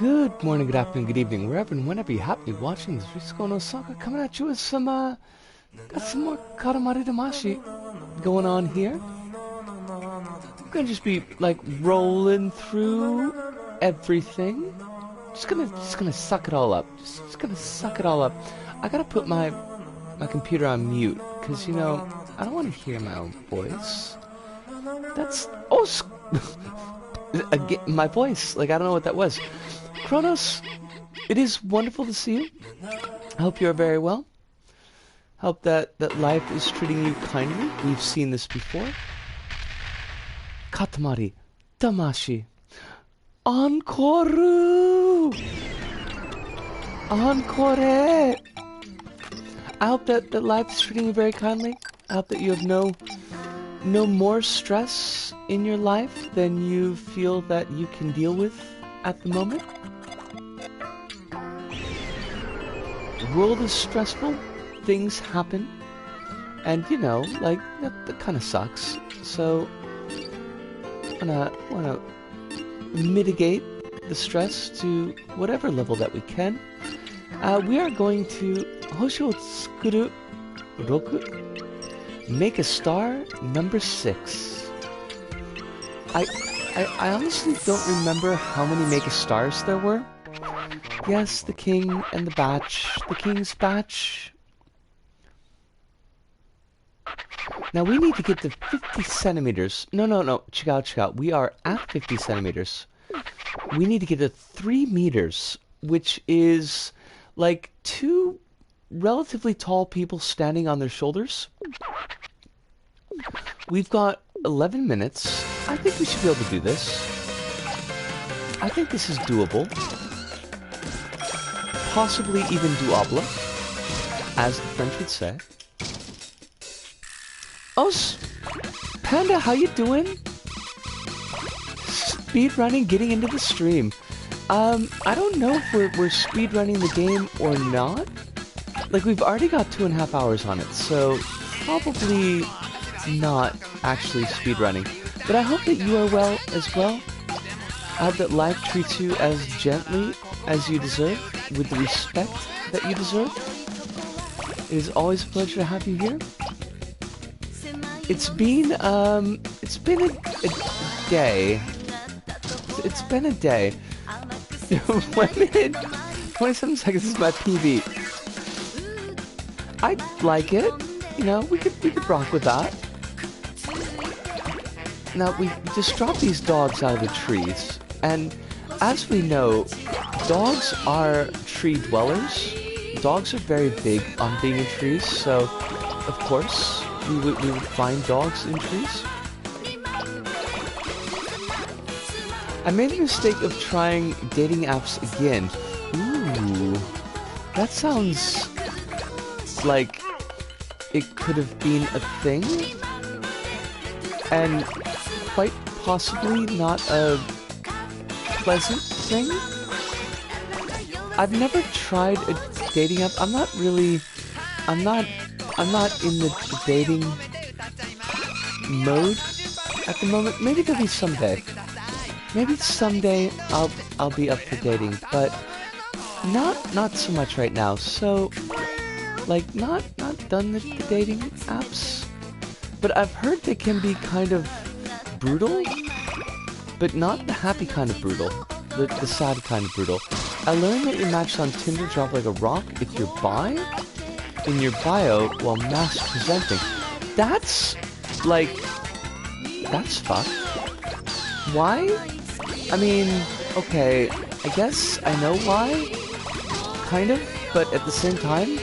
Good morning, good afternoon, good evening, wherever and whenever you happen to be watching this Risco no Soccer coming at you with got some more Katamari Damashii going on here. We're gonna just be like rolling through everything. Just gonna suck it all up. Just gonna suck it all up. I gotta put my computer on mute, cause you know, I don't wanna hear my own voice. That's again, my voice, like I don't know what that was. Kronos, it is wonderful to see you. I hope you're very well. Hope that life is treating you kindly. We've seen this before. Katamari Damashii. Encore! Encore! I hope that life is treating you very kindly. I hope that you have no more stress in your life than you feel that you can deal with at the moment. The world is stressful, things happen, and you know, like, that kind of sucks. So, wanna mitigate the stress to whatever level that we can. We are going to Hoshi wo tsukuru 6, make a star number 6. I honestly don't remember how many make a stars there were. Yes, the king and the batch. The king's batch. Now we need to get to 50 centimeters. No. Check out. We are at 50 centimeters. We need to get to 3 meters, which is like 2 relatively tall people standing on their shoulders. We've got 11 minutes. I think we should be able to do this. I think this is doable. Possibly even doable, as the French would say. Oh, Panda, how you doing? Speedrunning, getting into the stream. I don't know if we're speedrunning the game or not. Like, we've already got 2.5 hours on it, so probably not actually speedrunning. But I hope that you are well as well. I hope that life treats you as gently as you deserve, with the respect that you deserve. It is always a pleasure to have you here. It's been a day. It's been a day. 1 minute, 27 seconds is my PB. I like it. You know, we could rock with that. Now we just dropped these dogs out of the trees, and as we know, dogs are tree dwellers. Dogs are very big on being in trees, so of course we would find dogs in trees. I made the mistake of trying dating apps again. Ooh, that sounds like it could have been a thing, and quite possibly not a pleasant thing. I've never tried a dating app. I'm not in the dating mode at the moment. Maybe there'll be someday. Maybe someday I'll be up for dating, but not so much right now. So, like, not done the dating apps. But I've heard they can be kind of brutal, but not the happy kind of brutal, the sad kind of brutal. I learned that your matches on Tinder drop like a rock if you're bi in your bio while mask presenting. That's fucked. Why? I mean, okay, I guess I know why, kind of, but at the same time,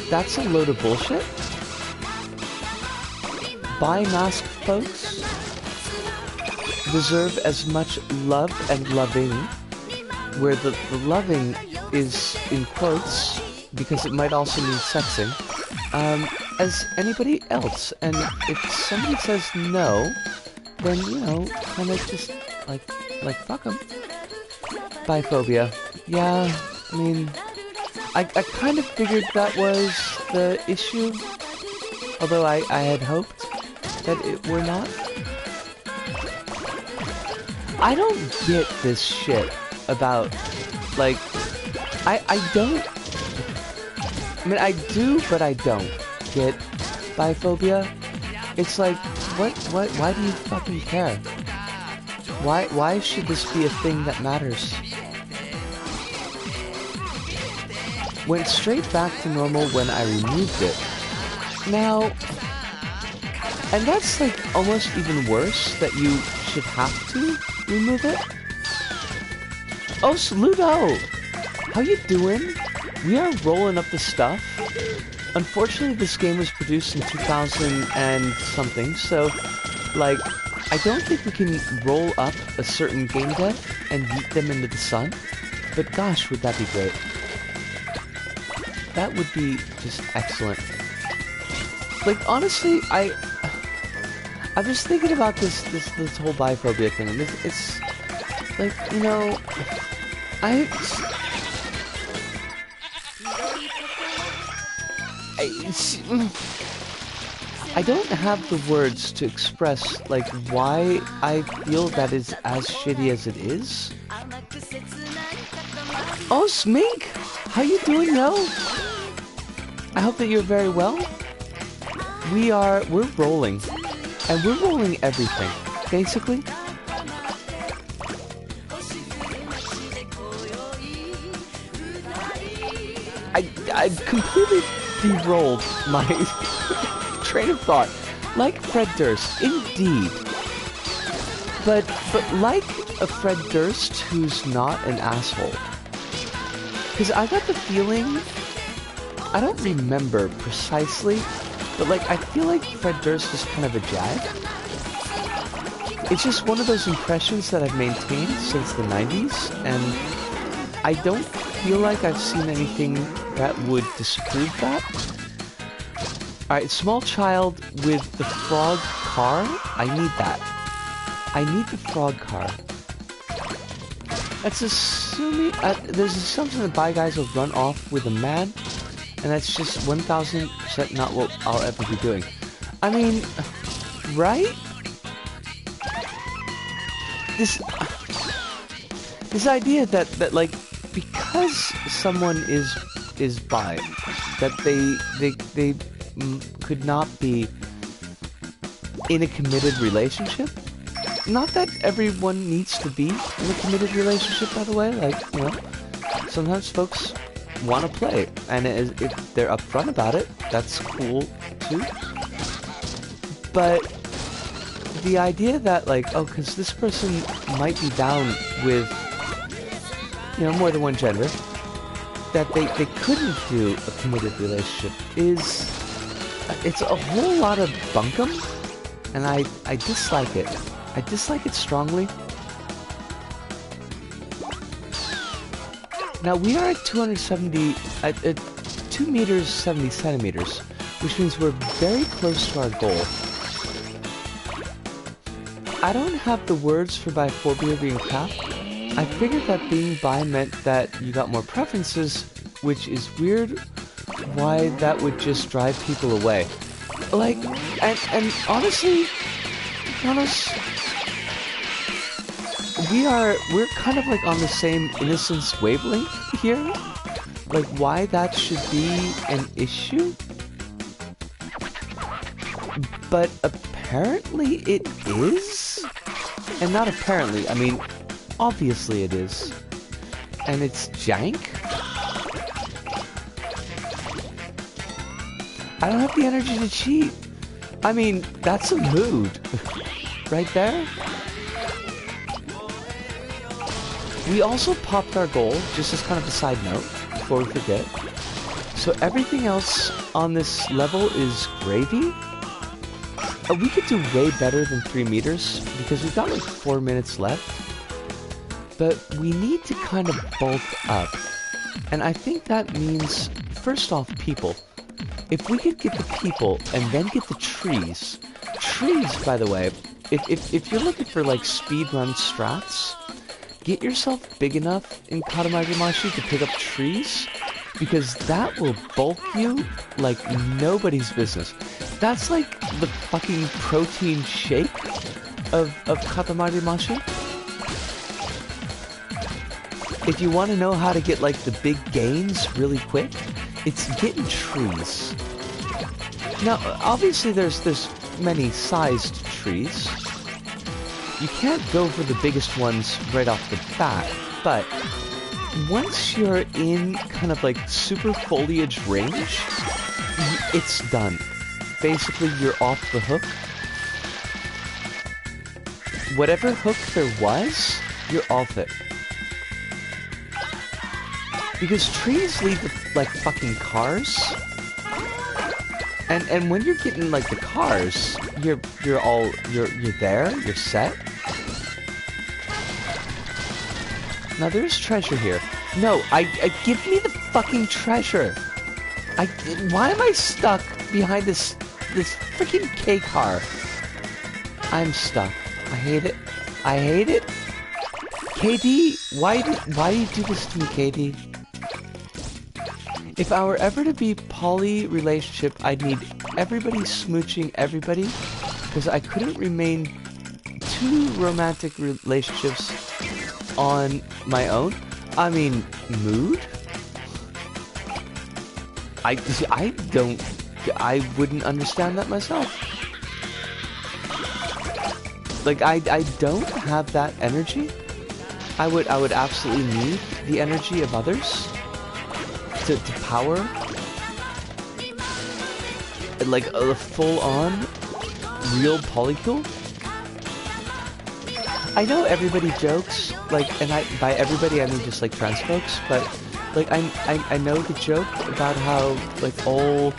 that's a load of bullshit. Bi-mask folks deserve as much love and loving, where the loving is in quotes, because it might also mean sexing, as anybody else. And if somebody says no, then, you know, kind of just, like fuck them. Biphobia. Yeah, I mean, I kind of figured that was the issue, although I had hoped that it were not. I don't get this shit about Like, I don't... I mean, I do, but I don't get biphobia. It's like, why do you fucking care? Why should this be a thing that matters? Went straight back to normal when I removed it. Now, and that's like almost even worse that you should have to remove it. Oh, Saludo! How you doing? We are rolling up the stuff. Unfortunately, this game was produced in 2000 and something, so, like, I don't think we can roll up a certain game dev and yeet them into the sun, but gosh, would that be great. That would be just excellent. Like, honestly, I was thinking about this whole biphobia thing, and it's like, you know, I don't have the words to express, like, why I feel that is as shitty as it is. Oh, Smink! How you doing, yo? I hope that you're very well. We're rolling. And we're rolling everything, basically. I completely derailed my train of thought. Like Fred Durst, indeed. But like a Fred Durst who's not an asshole. Because I got the feeling, I don't remember precisely, but like I feel like Fred Durst is kind of a jag. It's just one of those impressions that I've maintained since the 90s, and I don't feel like I've seen anything that would disprove that. Alright, small child with the frog car. I need that. I need the frog car. That's assuming... there's an assumption that bi guys will run off with a man, and that's just 1000% not what I'll ever be doing. I mean, right? This idea that like, because someone is bi, that they could not be in a committed relationship. Not that everyone needs to be in a committed relationship, by the way. Like, you know, sometimes folks want to play, and if they're upfront about it, that's cool too. But the idea that, like, oh, because this person might be down with, you know, more than one gender, that they couldn't do a committed relationship is, it's a whole lot of bunkum, and I dislike it. I dislike it strongly. Now we are at 270, at 2 meters 70 centimeters, which means we're very close to our goal. I don't have the words for biphobia being capped. I figured that being bi meant that you got more preferences, which is weird. Why that would just drive people away. Like, and honestly, we're kind of like on the same innocence wavelength here. Like, why that should be an issue? But apparently it is? And not apparently, I mean, obviously it is. And it's jank? I don't have the energy to cheat. I mean, that's a mood. Right there? We also popped our goal, just as kind of a side note, before we forget. So everything else on this level is gravy. We could do way better than 3 meters, because we've got like 4 minutes left. But we need to kind of bulk up. And I think that means, first off, people. If we could get the people, and then get the trees. Trees, by the way, if you're looking for like speedrun strats, get yourself big enough in Katamari Damashii to pick up trees, because that will bulk you like nobody's business. That's like the fucking protein shake of Katamari Damashii. if you want to know how to get like the big gains really quick, it's getting trees. Now, obviously there's many sized trees. You can't go for the biggest ones right off the bat, but once you're in kind of like super foliage range, it's done. Basically, you're off the hook. Whatever hook there was, you're off it. Because trees lead to, like, fucking cars. And when you're getting, like, the cars, you're there, you're set. Now, there's treasure here. No, give me the fucking treasure. Why am I stuck behind this freaking K car? I'm stuck. I hate it. I hate it. KD, why do you do this to me, KD? If I were ever to be poly relationship, I'd need everybody smooching everybody, because I couldn't remain two romantic relationships on my own. I mean, mood? I wouldn't understand that myself. Like, I don't have that energy. I would absolutely need the energy of others to power, like, a full-on real polycule. I know everybody jokes, like, and by everybody I mean just like trans folks, but like I know the joke about how like all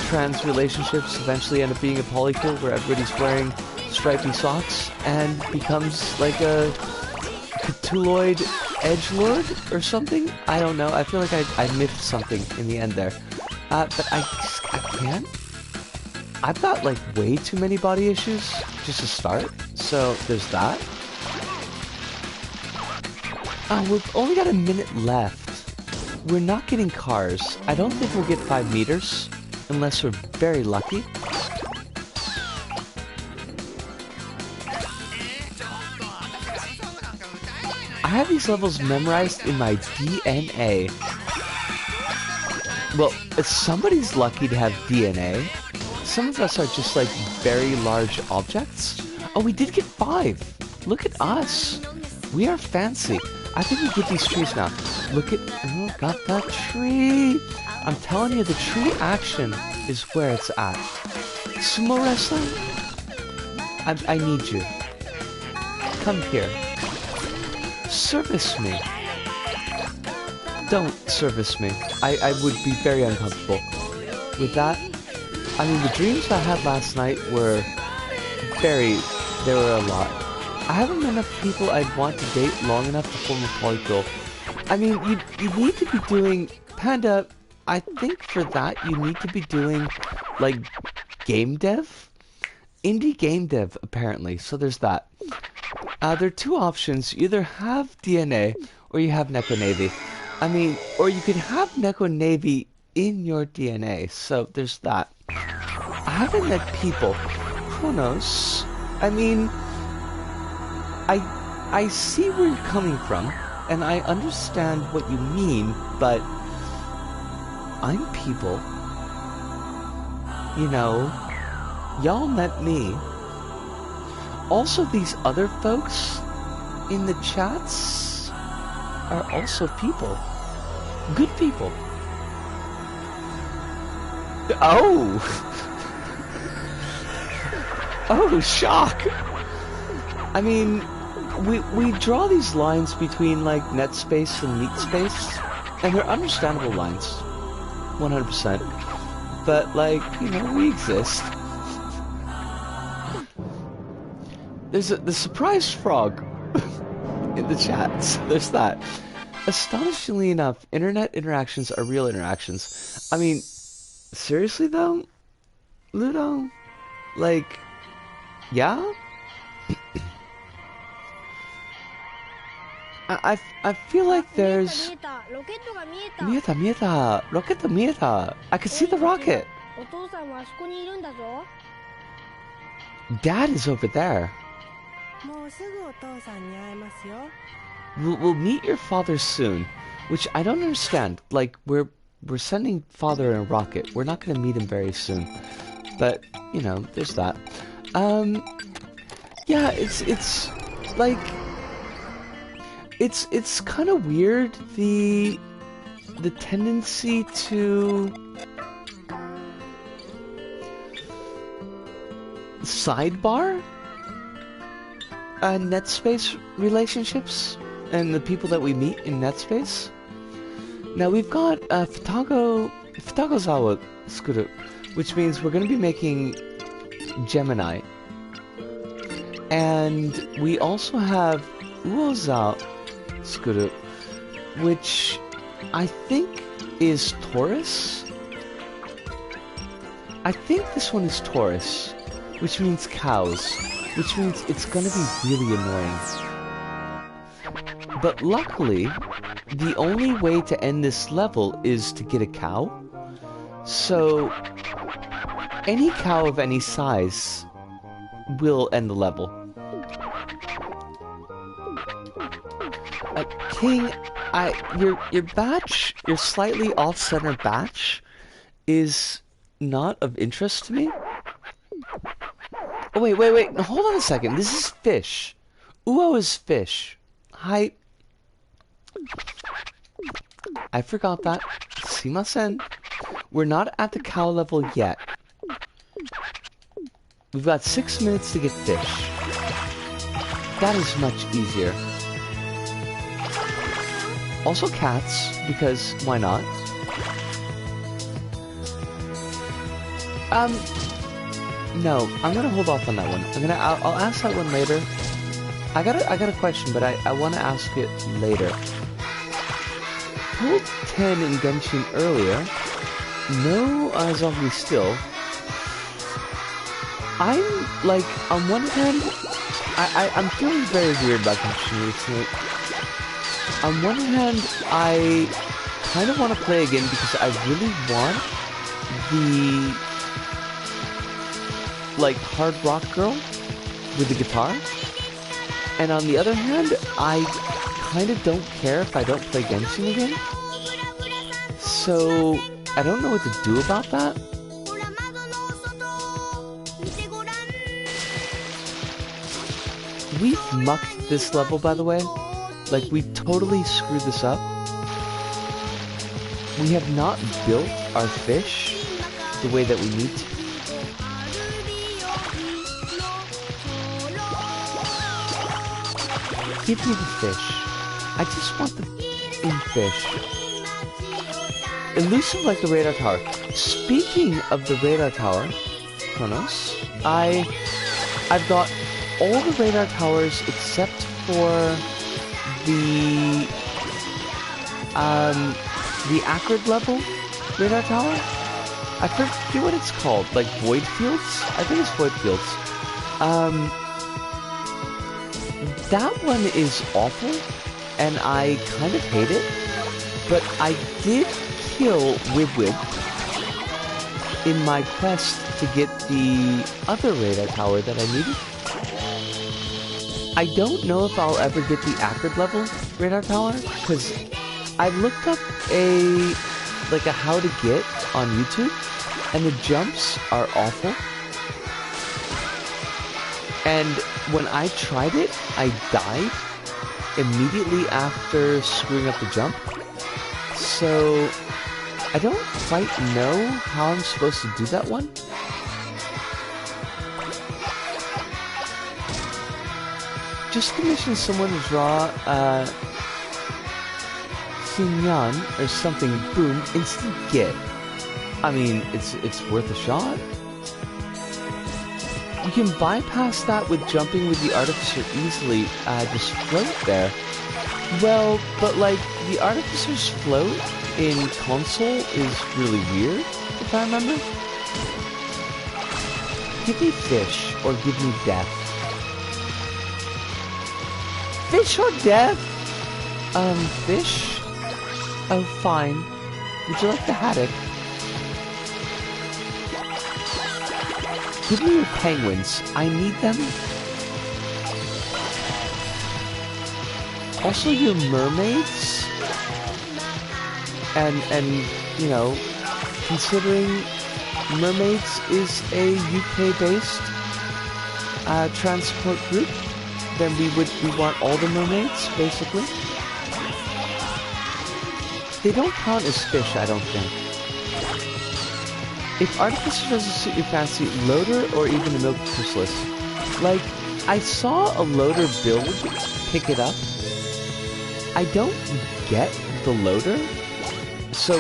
trans relationships eventually end up being a polycule where everybody's wearing stripy socks and becomes like a Cthulhuoid edgelord or something. I don't know. I feel like I missed something in the end there, but I can't. I've got like way too many body issues just to start, so there's that. Oh, we've only got a minute left. We're not getting cars. I don't think we'll get 5 meters, unless we're very lucky. I have these levels memorized in my DNA. Well, somebody's lucky to have DNA. Some of us are just like very large objects. Oh, we did get 5. Look at us. We are fancy. I think we get these trees now. Look at, oh, got that tree. I'm telling you, the tree action is where it's at. Sumo wrestling? I need you. Come here. Service me. Don't service me. I would be very uncomfortable. With that, I mean, the dreams I had last night were there were a lot. I haven't met enough people I'd want to date long enough to form a polycule. I mean, you need to be doing, Panda, I think for that you need to be doing, like, game dev? Indie game dev, apparently, so there's that. There are 2 options. You either have DNA, or you have Neko Navy. I mean, or you could have Neko Navy in your DNA, so there's that. I haven't met people. Chronos, I mean, I see where you're coming from, and I understand what you mean, but I'm people. You know, y'all met me. Also, these other folks in the chats are also people. Good people. Oh! Oh, shock! I mean, we draw these lines between, like, net space and meat space, and they're understandable lines. 100%. But, like, you know, we exist. There's the surprise frog in the chat, so there's that. Astonishingly enough, internet interactions are real interactions. I mean, seriously though? Ludo? Like, yeah? I feel like there's... Mieta, mieta! Rocket mieta! I can see the rocket! Dad is over there. we'll meet your father soon, which I don't understand. Like, we're sending father in a rocket. We're not gonna meet him very soon. But, you know, there's that. Yeah, it's like, it's kind of weird, the tendency to sidebar NetSpace relationships and the people that we meet in NetSpace. Now we've got Futagozawa Skuru, which means we're going to be making Gemini. And we also have Uoza Skuru, which I think is Taurus. I think this one is Taurus, which means cows, which means it's gonna be really annoying. But luckily, the only way to end this level is to get a cow. So, any cow of any size will end the level. King, your batch, your slightly off-center batch, is not of interest to me. Oh, wait, hold on a second. This is fish. Uo is fish. Hi. I forgot that. Sumimasen. We're not at the cow level yet. We've got 6 minutes to get fish. That is much easier. Also cats, because why not? No, I'm gonna hold off on that one. I'll ask that one later. I got a question, but I want to ask it later. Pulled 10 in Genshin earlier. No zombie still. I'm like, on one hand, I'm feeling very weird about Genshin recently. On one hand, I kind of want to play again because I really want the, like, hard rock girl with the guitar. And on the other hand, I kind of don't care if I don't play Genshin again. So, I don't know what to do about that. We've mucked this level, by the way. Like, we totally screwed this up. We have not built our fish the way that we need to. Give me the fish. I just want the fish. Elusive like the radar tower. Speaking of the radar tower, Kronos, I've got all the radar towers except for the Acrid level radar tower. I forget what it's called, like void fields? I think it's void fields. That one is awful, and I kind of hate it, but I did kill Wibwib in my quest to get the other radar tower that I needed. I don't know if I'll ever get the Acrid level radar tower, because I looked up a how to get on YouTube, and the jumps are awful. And when I tried it, I died immediately after screwing up the jump. So I don't quite know how I'm supposed to do that one. Just commission someone to draw Xinyan or something, boom, instant get. I mean, it's worth a shot. You can bypass that with jumping with the Artificer easily, just float there. Well, but like, the Artificer's float in console is really weird, if I remember. Give me fish, or give me death. Fish or death? Fish? Oh, fine. Would you like the haddock? Give me your penguins. I need them. Also, your mermaids, and you know, considering mermaids is a UK-based transport group, then we want all the mermaids basically. They don't count as fish, I don't think. If Artificer doesn't suit your fancy, Loader or even a Milk Chrysalis. Like, I saw a Loader build pick it up. I don't get the Loader, so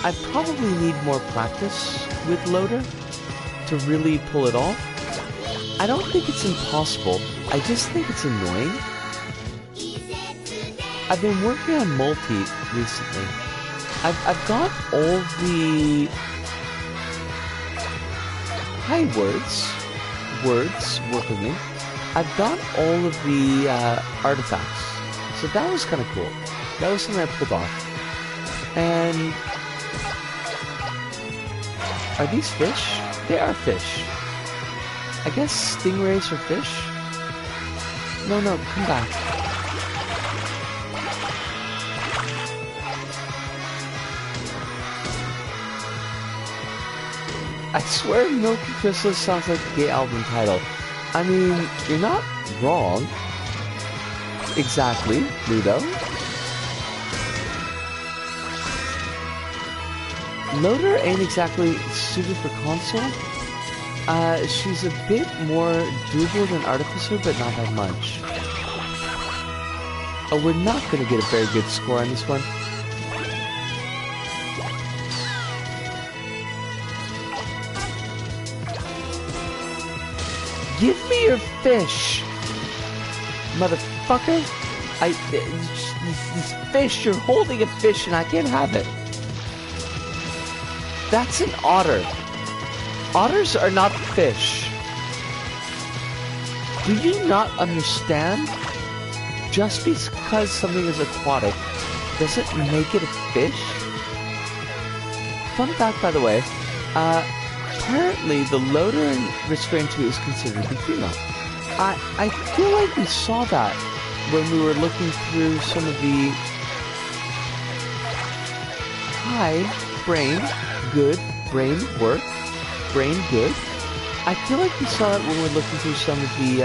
I probably need more practice with Loader to really pull it off. I don't think it's impossible, I just think it's annoying. I've been working on multi recently. I've got all the words work with me. I've got all of the artifacts, so that was kind of cool. That was something I pulled off. And are these fish? They are fish. I guess stingrays are fish. No, come back. I swear Milky Chrysalis sounds like a gay album title. I mean, you're not wrong. Exactly, Ludo. Loader ain't exactly suited for console. She's a bit more doable than Artificer, but not that much. Oh, we're not gonna get a very good score on this one. Give me your fish! Motherfucker! This fish, you're holding a fish and I can't have it. That's an otter. Otters are not fish. Do you not understand? Just because something is aquatic doesn't make it a fish? Fun fact, by the way, apparently the Loader in Restraint 2 is considered to be female. I feel like we saw that when we were looking through some of the... Hi, brain, good, brain, work, brain, good. I feel like we saw it when we were looking through some of the,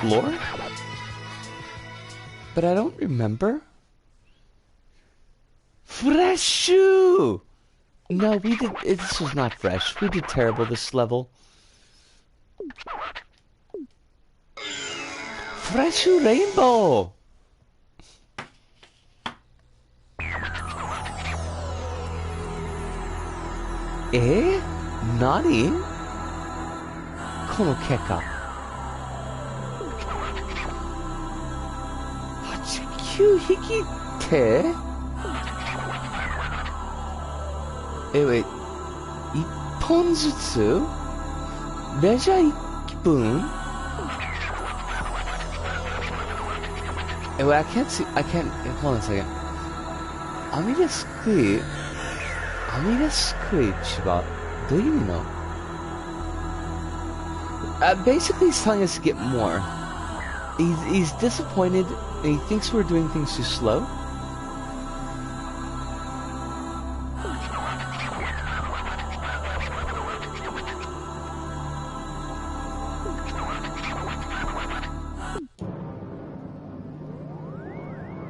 lore? But I don't remember. Freshu! No, this was not fresh. We did terrible this level. Freshu Rainbow! Eh? Nani? Kono keka. 8、9匹って? Wait. 1本ずつ? レジャー1分? Wait, I can't see. Hold on a second. 網ですくい? 網ですくい、千葉。どういう意味の? Basically, he's telling us to get more. He's disappointed, and he thinks we're doing things too slow.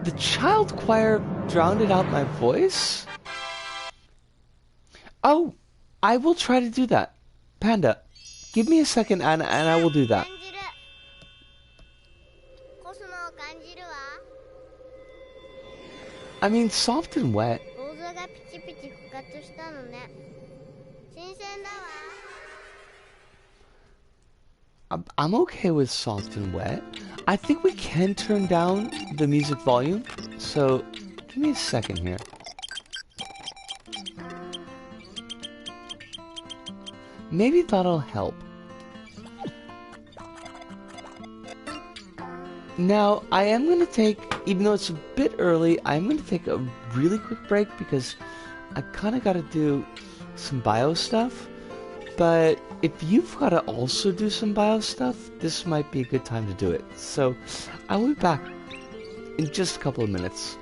The child choir drowned out my voice? Oh, I will try to do that. Panda, give me a second and I will do that. I mean, soft and wet. I'm okay with soft and wet. I think we can turn down the music volume, so give me a second here. Maybe that'll help. Now, I am going to take, even though it's a bit early, I'm going to take a really quick break because I kind of got to do some bio stuff. But if you've got to also do some bio stuff, this might be a good time to do it. So I will be back in just a couple of minutes.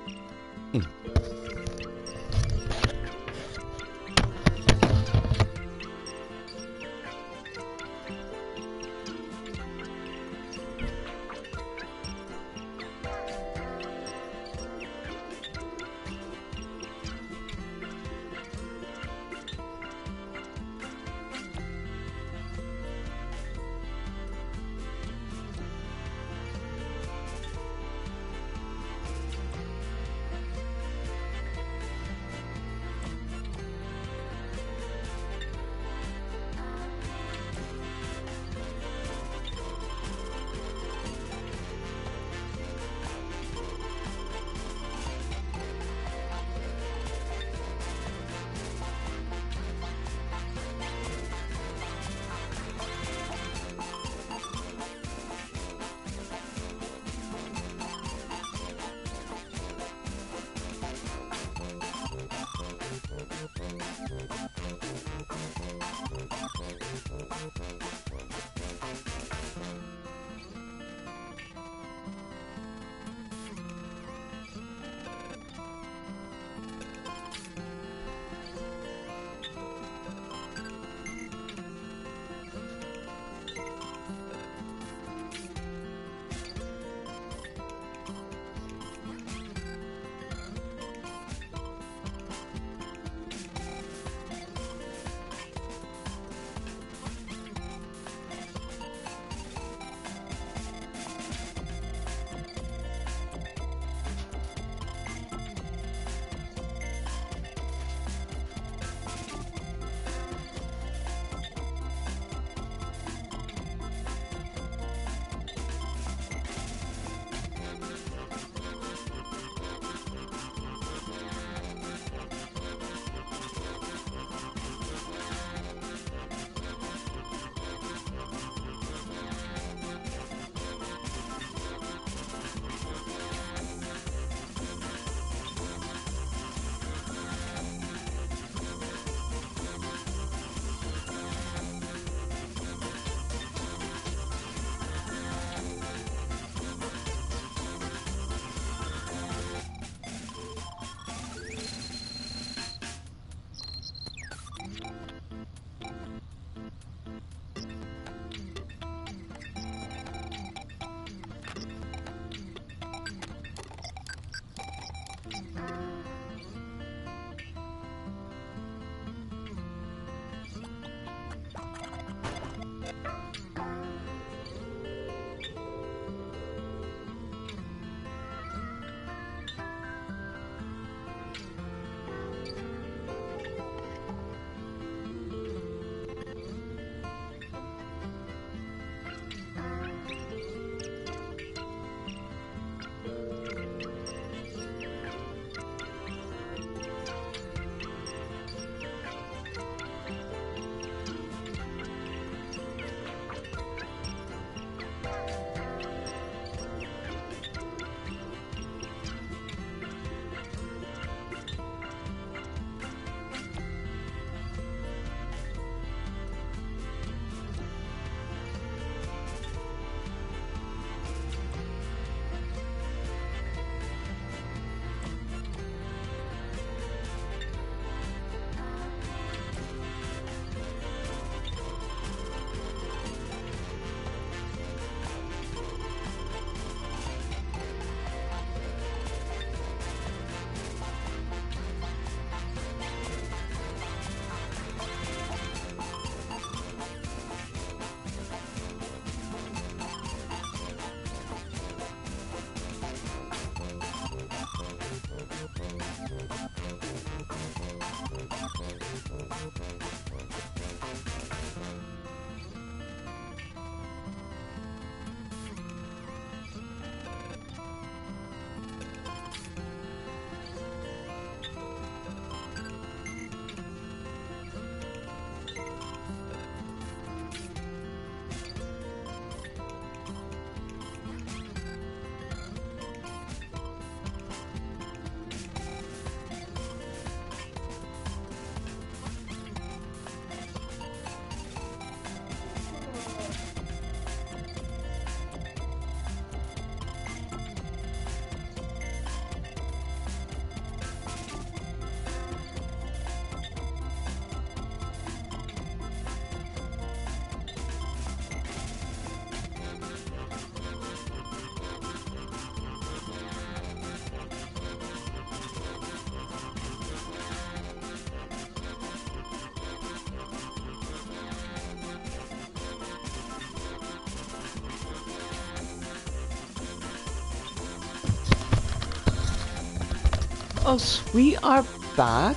Oh, we are back.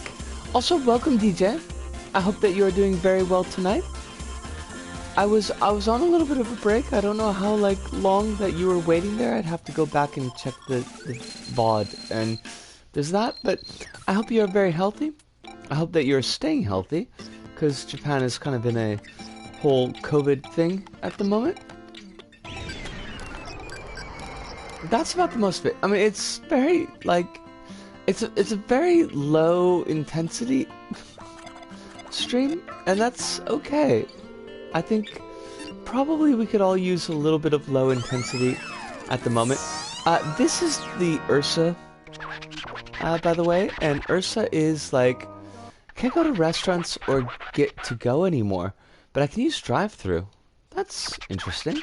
Also, welcome, DJ. I hope that you are doing very well tonight. I was on a little bit of a break. I don't know how long that you were waiting there. I'd have to go back and check the VOD, and there's that. But I hope you are very healthy. I hope that you're staying healthy, because Japan is kind of in a whole COVID thing at the moment. That's about the most of it. I mean, it's very it's a very low intensity stream, and that's okay. I think probably we could all use a little bit of low intensity at the moment. This is the Ursa, by the way, and Ursa is can't go to restaurants or get to go anymore, but I can use drive-through. That's interesting.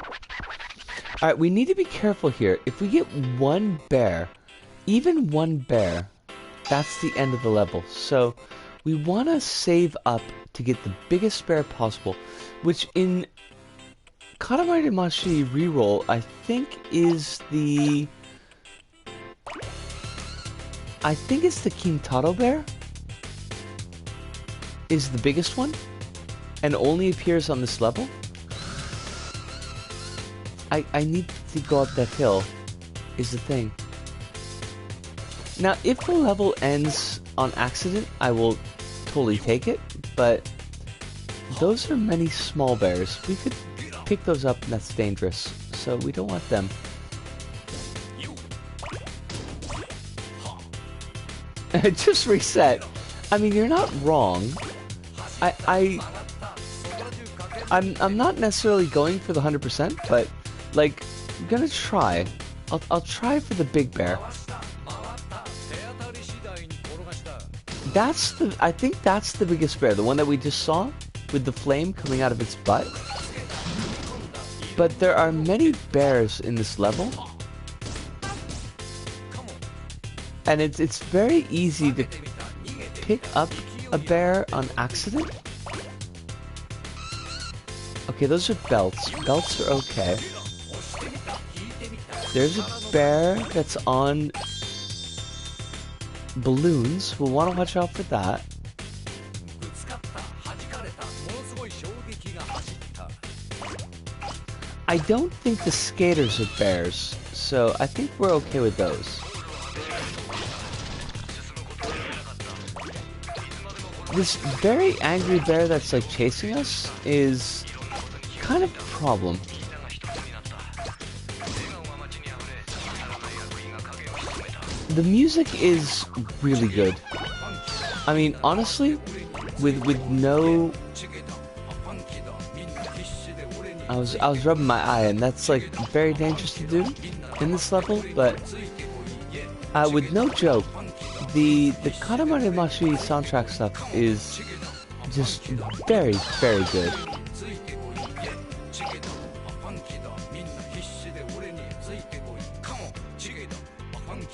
Alright, we need to be careful here. If we get one bear, even one bear, that's the end of the level. So we want to save up to get the biggest bear possible, which in Katamari Damashii reroll, I think is the... I think it's the Kintaro bear is the biggest one, and only appears on this level. I need to go up that hill, is the thing. Now, if the level ends on accident, I will totally take it, but those are many small bears. We could pick those up, and that's dangerous, so we don't want them. Just reset. I mean, you're not wrong. I'm not necessarily going for the 100%, but I'm gonna try. I'll try for the big bear. I think that's the biggest bear, the one that we just saw with the flame coming out of its butt. But there are many bears in this level, and it's very easy to pick up a bear on accident. Okay, those are belts. Belts are okay. There's a bear that's on balloons. We'll want to watch out for that. I don't think the skaters are bears, so I think we're okay with those. This very angry bear that's chasing us is kind of a problem. The music is really good. I mean, honestly, with no... I was rubbing my eye, and that's very dangerous to do in this level, but with no joke, the Katamari Damashii soundtrack stuff is just very, very good.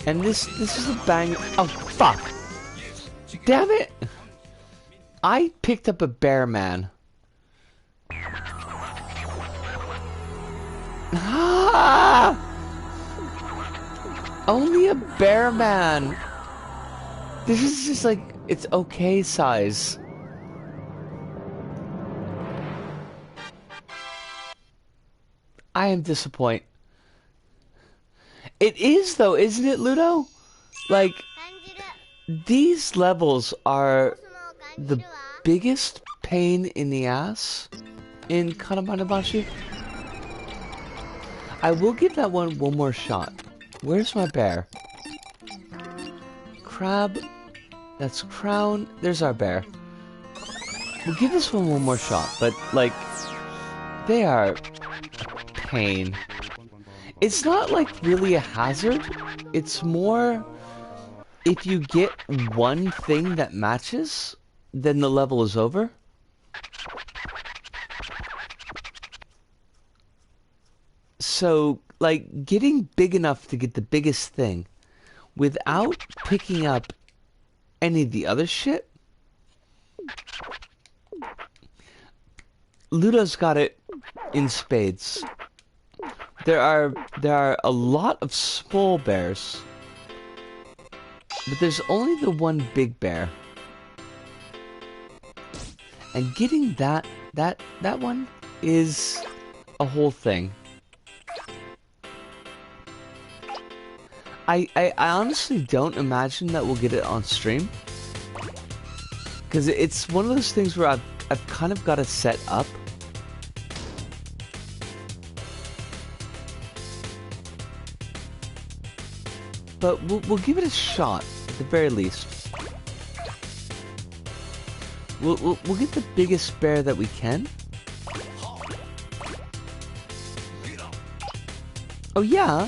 And this is a bang. Oh fuck! Damn it! I picked up a bear man. Ah! Only a bear man. This is just it's okay size. I am disappointed. It is though, isn't it, Ludo? These levels are the biggest pain in the ass in Katamari Damashii. I will give that one more shot. Where's my bear? Crab. That's crown. There's our bear. We'll give this one more shot, but they are pain. It's not really a hazard. It's more if you get one thing that matches, then the level is over. So getting big enough to get the biggest thing without picking up any of the other shit. Ludo's got it in spades. There are a lot of small bears But there's only the one big bear. And getting that one is a whole thing. I honestly don't imagine that we'll get it on stream. Because it's one of those things where I've kind of got to set up. But we'll give it a shot, at the very least. We'll get the biggest bear that we can. Oh yeah?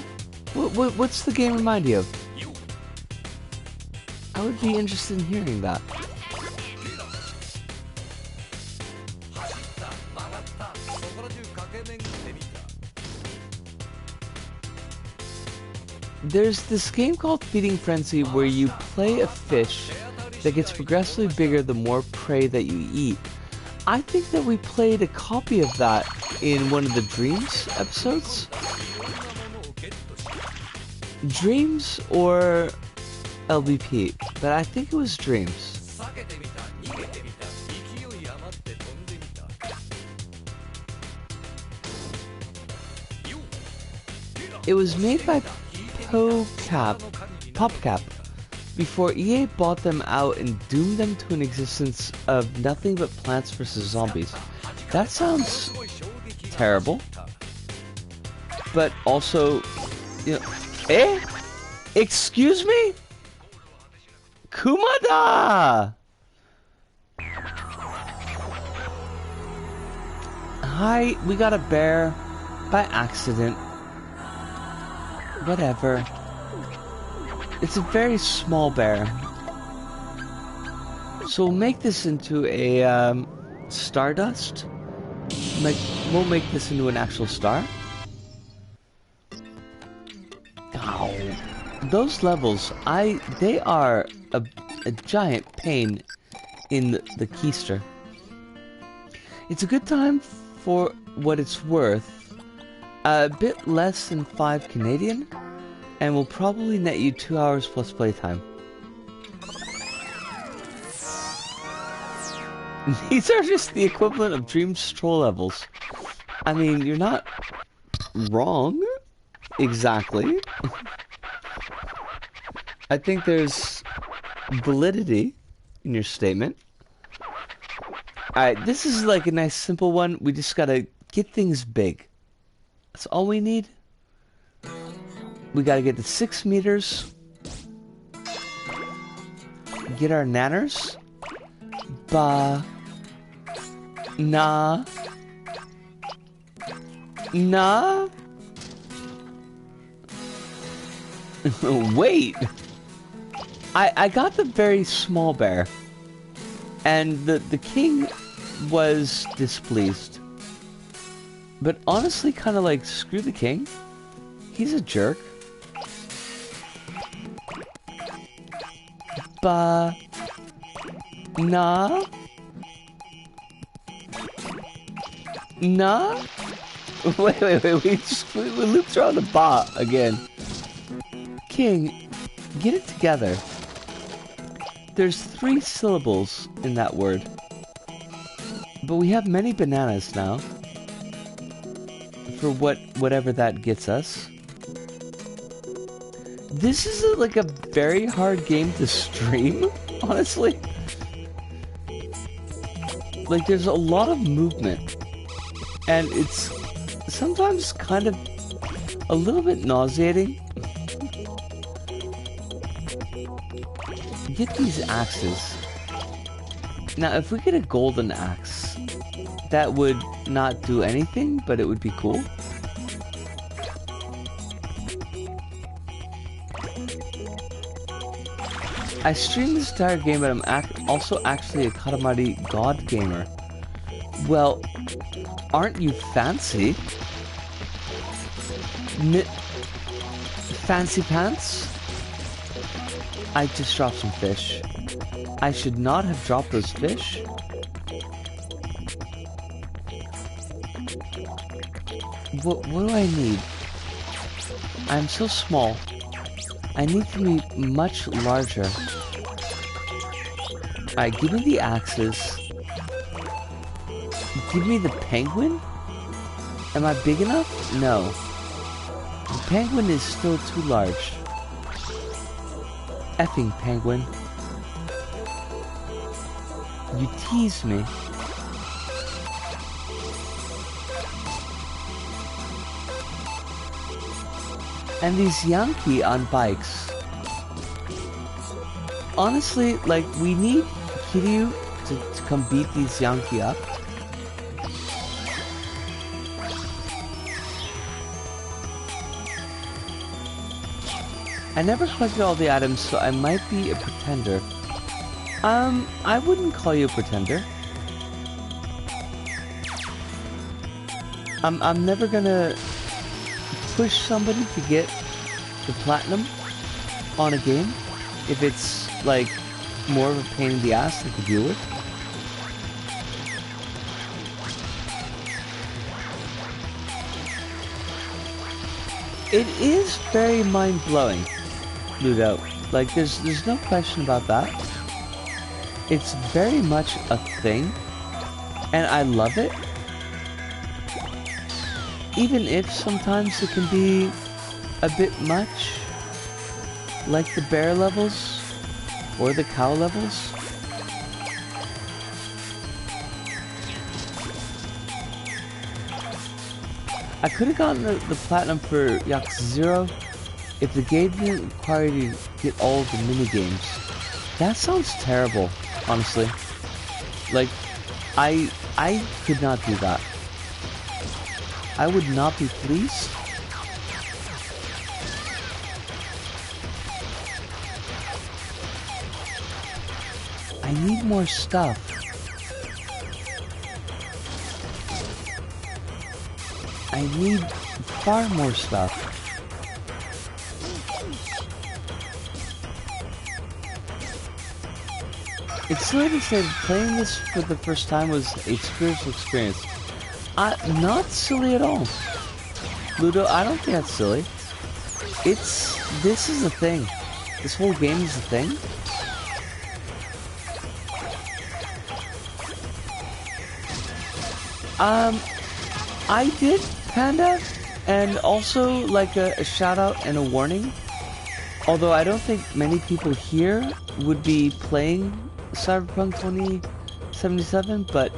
What's the game remind you of? I would be interested in hearing that. There's this game called Feeding Frenzy where you play a fish that gets progressively bigger the more prey that you eat. I think that we played a copy of that in one of the Dreams episodes. Dreams or LBP, but I think it was Dreams. It was made by PopCap before EA bought them out and doomed them to an existence of nothing but Plants vs. Zombies. That sounds terrible, but also, you know, excuse me? Kumada! Hi, we got a bear by accident. Whatever. It's a very small bear. So we'll make this into a stardust. We'll make this into an actual star. Ow. Those levels, they are a giant pain in the keister. It's a good time for what it's worth. A bit less than 5 Canadian, and will probably net you 2 hours plus playtime. These are just the equivalent of Dreams troll levels. I mean, you're not wrong, exactly. I think there's validity in your statement. Alright, this is like a nice simple one. We just gotta get things big. That's all we need. We gotta get to 6 meters. Get our nanners. Nah. Wait. I got the very small bear. And the king was displeased. But honestly, kind of like, screw the king. He's a jerk. Nah. Wait, we looped around the ba again. King, get it together. There's 3 syllables in that word. But we have many bananas now. For whatever that gets us. This is like a very hard game to stream, honestly. Like, there's a lot of movement. And it's sometimes kind of a little bit nauseating. Get these axes. Now, if we get a golden axe, that would not do anything, but it would be cool. I stream this entire game, but I'm also actually a Katamari God gamer. Well, aren't you fancy? Fancy pants? I just dropped some fish. I should not have dropped those fish. What do I need? I'm so small. I need to be much larger. Alright, give me the axes. Give me the penguin? Am I big enough? No. The penguin is still too large. Effing penguin. You tease me. And these Yankee on bikes. Honestly, like, we need Kiryu to come beat these Yankee up. I never collected all the items, so I might be a pretender. I wouldn't call you a pretender. I'm never gonna push somebody to get the platinum on a game if it's like more of a pain in the ass to deal with. It is very mind-blowing, Ludo. Like, there's no question about that. It's very much a thing, and I love it. Even if sometimes it can be a bit much, like the bear levels or the cow levels. I could have gotten the platinum for Yakuza 0 if the game didn't require you to get all the mini games. That sounds terrible, honestly. Like, I could not do that. I would not be pleased. I need more stuff. I need far more stuff. It's silly to say that playing this for the first time was a spiritual experience. Not silly at all. Ludo, I don't think that's silly. This is a thing. This whole game is a thing. I did, Panda, and also like a shout out and a warning. Although I don't think many people here would be playing Cyberpunk 2077, but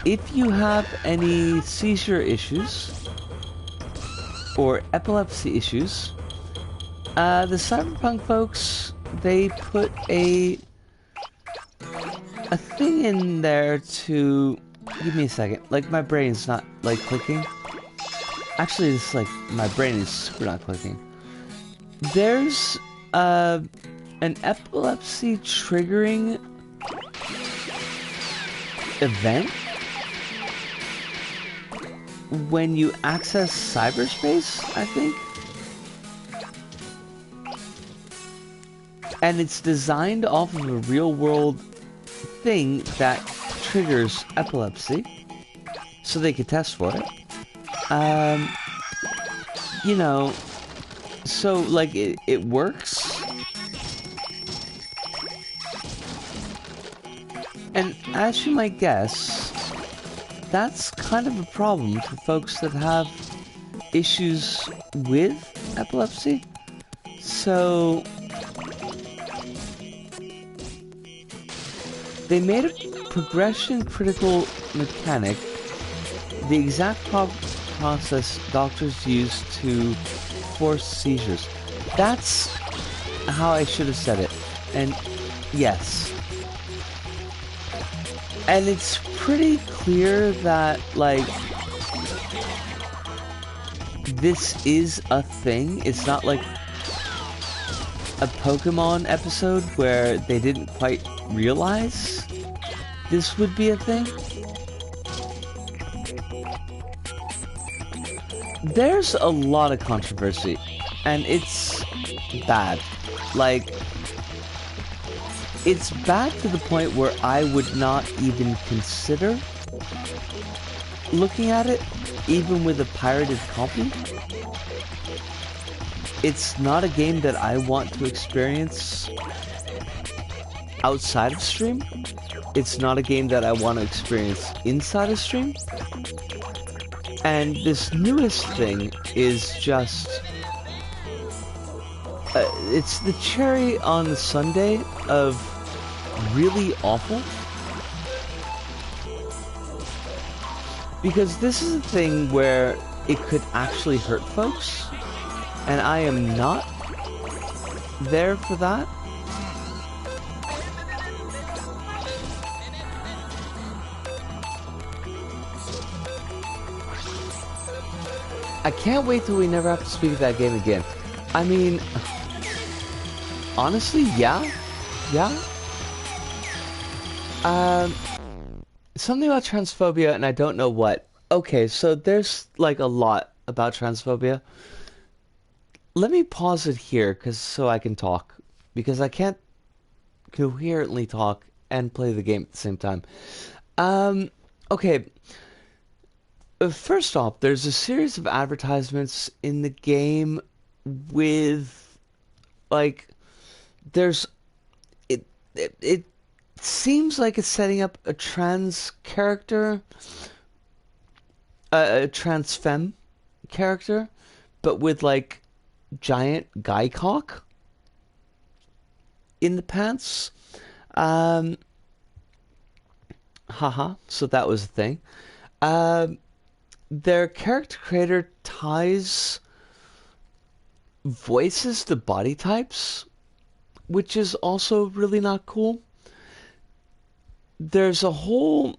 if you have any seizure issues or epilepsy issues, the Cyberpunk folks, they put a thing in there to... Give me a second. Like, my brain's not, like, clicking. Actually, it's like, my brain is super not clicking. There's, an epilepsy triggering event when you access cyberspace, I think. And it's designed off of a real-world thing that triggers epilepsy, so they could test for it. You know, so like it works. And as you might guess, that's kind of a problem for folks that have issues with epilepsy. So they made a progression critical mechanic, the exact process doctors use to force seizures. That's how I should have said it. And yes. And it's pretty clear that, like, this is a thing. It's not like a Pokemon episode where they didn't quite realize this would be a thing. There's a lot of controversy, and it's bad. Like, it's bad to the point where I would not even consider looking at it. even with a pirated copy, it's not a game that I want to experience outside of stream. It's not a game that I want to experience inside of stream. And this newest thing is just... it's the cherry on the sundae of really awful. Because this is a thing where it could actually hurt folks. And I am not there for that. I can't wait till we never have to speak of that game again. I mean, honestly, yeah. Something about transphobia, and I don't know what. Okay, so there's like a lot about transphobia. Let me pause it here, so I can talk, because I can't coherently talk and play the game at the same time. Okay. First off, there's a series of advertisements in the game with, like, there's, it seems like it's setting up a trans character, a trans femme character, but with, like, giant guy cock in the pants. So that was the thing. Their character creator ties voices to body types, which is also really not cool. There's a whole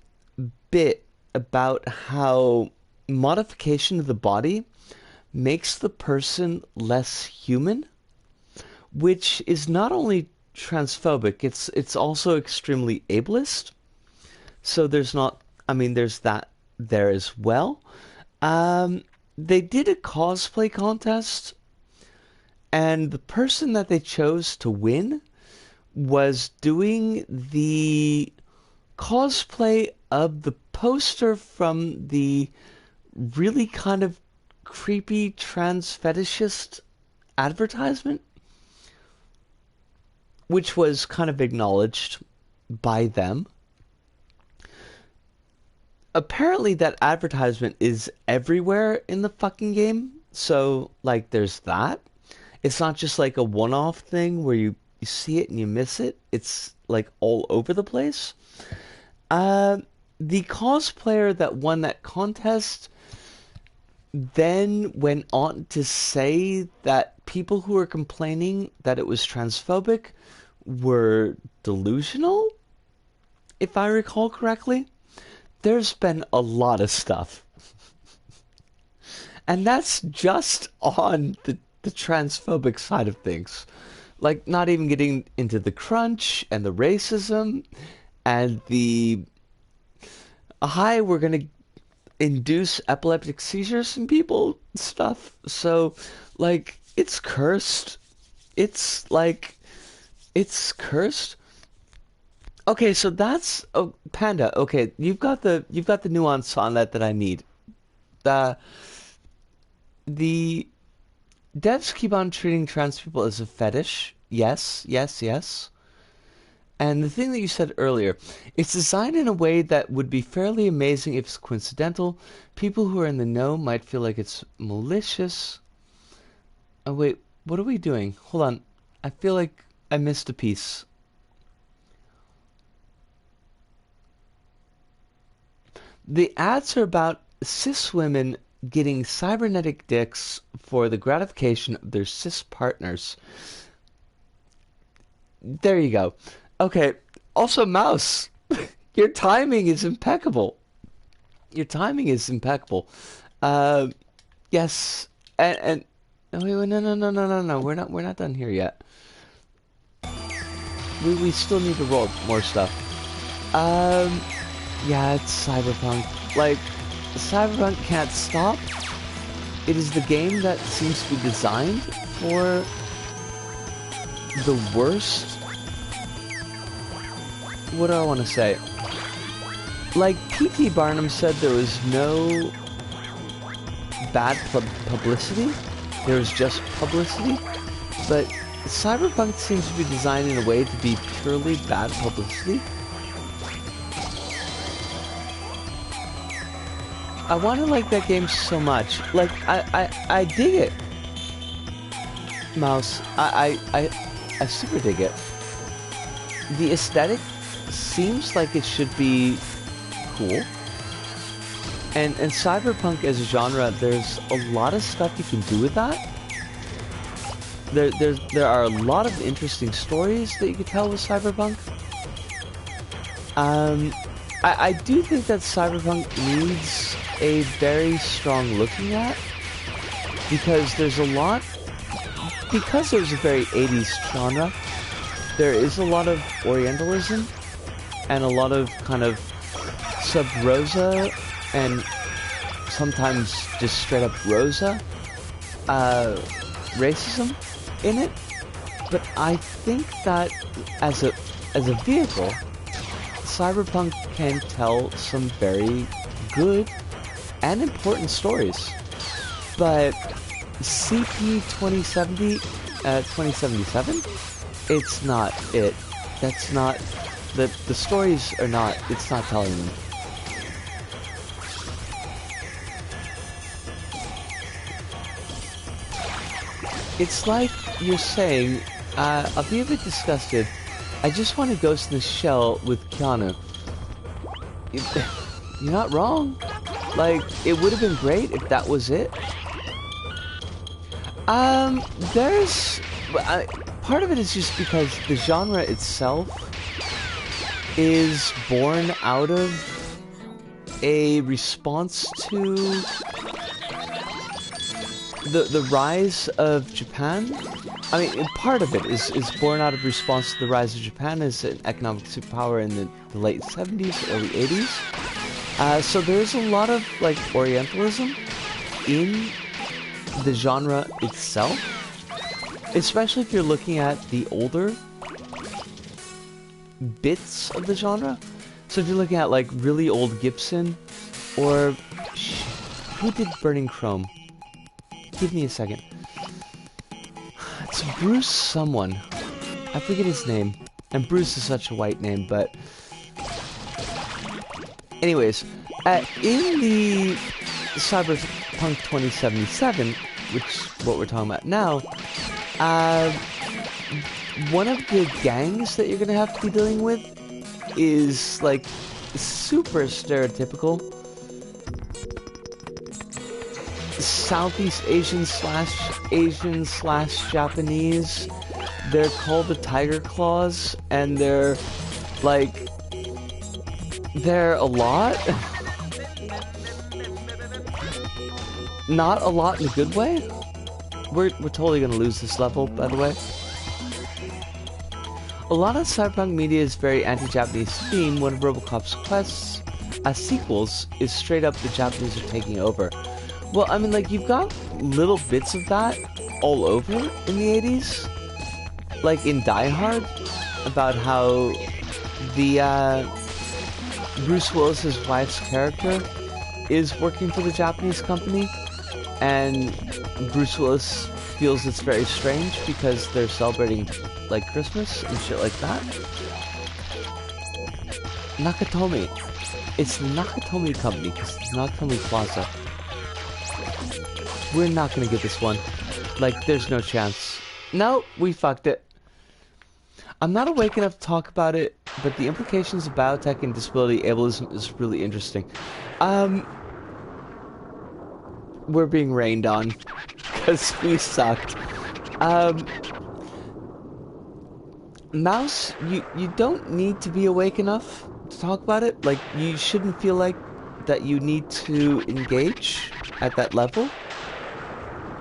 bit about how modification of the body makes the person less human, which is not only transphobic, it's also extremely ableist. So there's that there as well. They did a cosplay contest, and the person that they chose to win was doing the cosplay of the poster from the really kind of creepy trans fetishist advertisement, which was kind of acknowledged by them. Apparently that advertisement is everywhere in the fucking game, so, like, there's that. It's not just like a one-off thing where you see it and you miss it. It's, like, all over the place. The cosplayer that won that contest then went on to say that people who were complaining that it was transphobic were delusional, if I recall correctly. There's been a lot of stuff. And that's just on the transphobic side of things. Like, not even getting into the crunch and the racism and the... we're gonna induce epileptic seizures in people stuff. So, like, it's cursed. It's cursed. Okay, so that's Panda. Okay, you've got the nuance on that I need. The devs keep on treating trans people as a fetish. Yes. And the thing that you said earlier, it's designed in a way that would be fairly amazing if it's coincidental. People who are in the know might feel like it's malicious. Oh wait, what are we doing? Hold on. I feel like I missed a piece. The ads are about cis women getting cybernetic dicks for the gratification of their cis partners. There you go. Okay, also Mouse, your timing is impeccable. Yes, and no, wait, no, we're not done here yet. We still need to roll more stuff. Yeah, it's Cyberpunk. Like, Cyberpunk can't stop. It is the game that seems to be designed for the worst. What do I want to say? Like, P.T. Barnum said there was no bad publicity. There's just publicity. But Cyberpunk seems to be designed in a way to be purely bad publicity. I want to like that game so much. Like, I dig it. Mouse. I super dig it. The aesthetic seems like it should be cool. And Cyberpunk as a genre, there's a lot of stuff you can do with that. There are a lot of interesting stories that you could tell with Cyberpunk. I do think that Cyberpunk needs a very strong looking at, because there's a lot, because there's a very 80s genre, there is a lot of Orientalism and a lot of kind of sub-rosa and sometimes just straight up rosa racism in it. But I think that as a vehicle, Cyberpunk can tell some very good and important stories. But CP 2077, it's not it. That's not the stories are not. It's not telling them. It's like you're saying, I'll be a bit disgusted. I just want to Ghost in the Shell with Keanu. You're not wrong. Like, it would have been great if that was it. There's... part of it is just because the genre itself is born out of a response to the rise of Japan. I mean, part of it is born out of response to the rise of Japan as an economic superpower in the late 70s, early 80s. So there's a lot of, like, Orientalism in the genre itself. Especially if you're looking at the older bits of the genre. So if you're looking at, like, really old Gibson, or... who did Burning Chrome? Give me a second. It's Bruce someone. I forget his name. And Bruce is such a white name, but... Anyways, in the Cyberpunk 2077, which is what we're talking about now, one of the gangs that you're gonna have to be dealing with is, like, super stereotypical Southeast Asian / Japanese. They're called the Tiger Claws, and they're, like, they're a lot. Not a lot in a good way. We're totally gonna lose this level, by the way. A lot of Cyberpunk media is very anti-Japanese theme. One of RoboCop's quests as sequels is straight up the Japanese are taking over. Well, I mean, like, you've got little bits of that all over in the 80s. Like in Die Hard, about how the Bruce Willis's wife's character is working for the Japanese company, and Bruce Willis feels it's very strange because they're celebrating, like, Christmas and shit like that. Nakatomi. It's the Nakatomi Company, because it's Nakatomi Plaza. We're not gonna get this one. Like, there's no chance. No, we fucked it. I'm not awake enough to talk about it, but the implications of biotech and disability ableism is really interesting. We're being rained on because we sucked. Mouse, you don't need to be awake enough to talk about it. Like, you shouldn't feel like that you need to engage at that level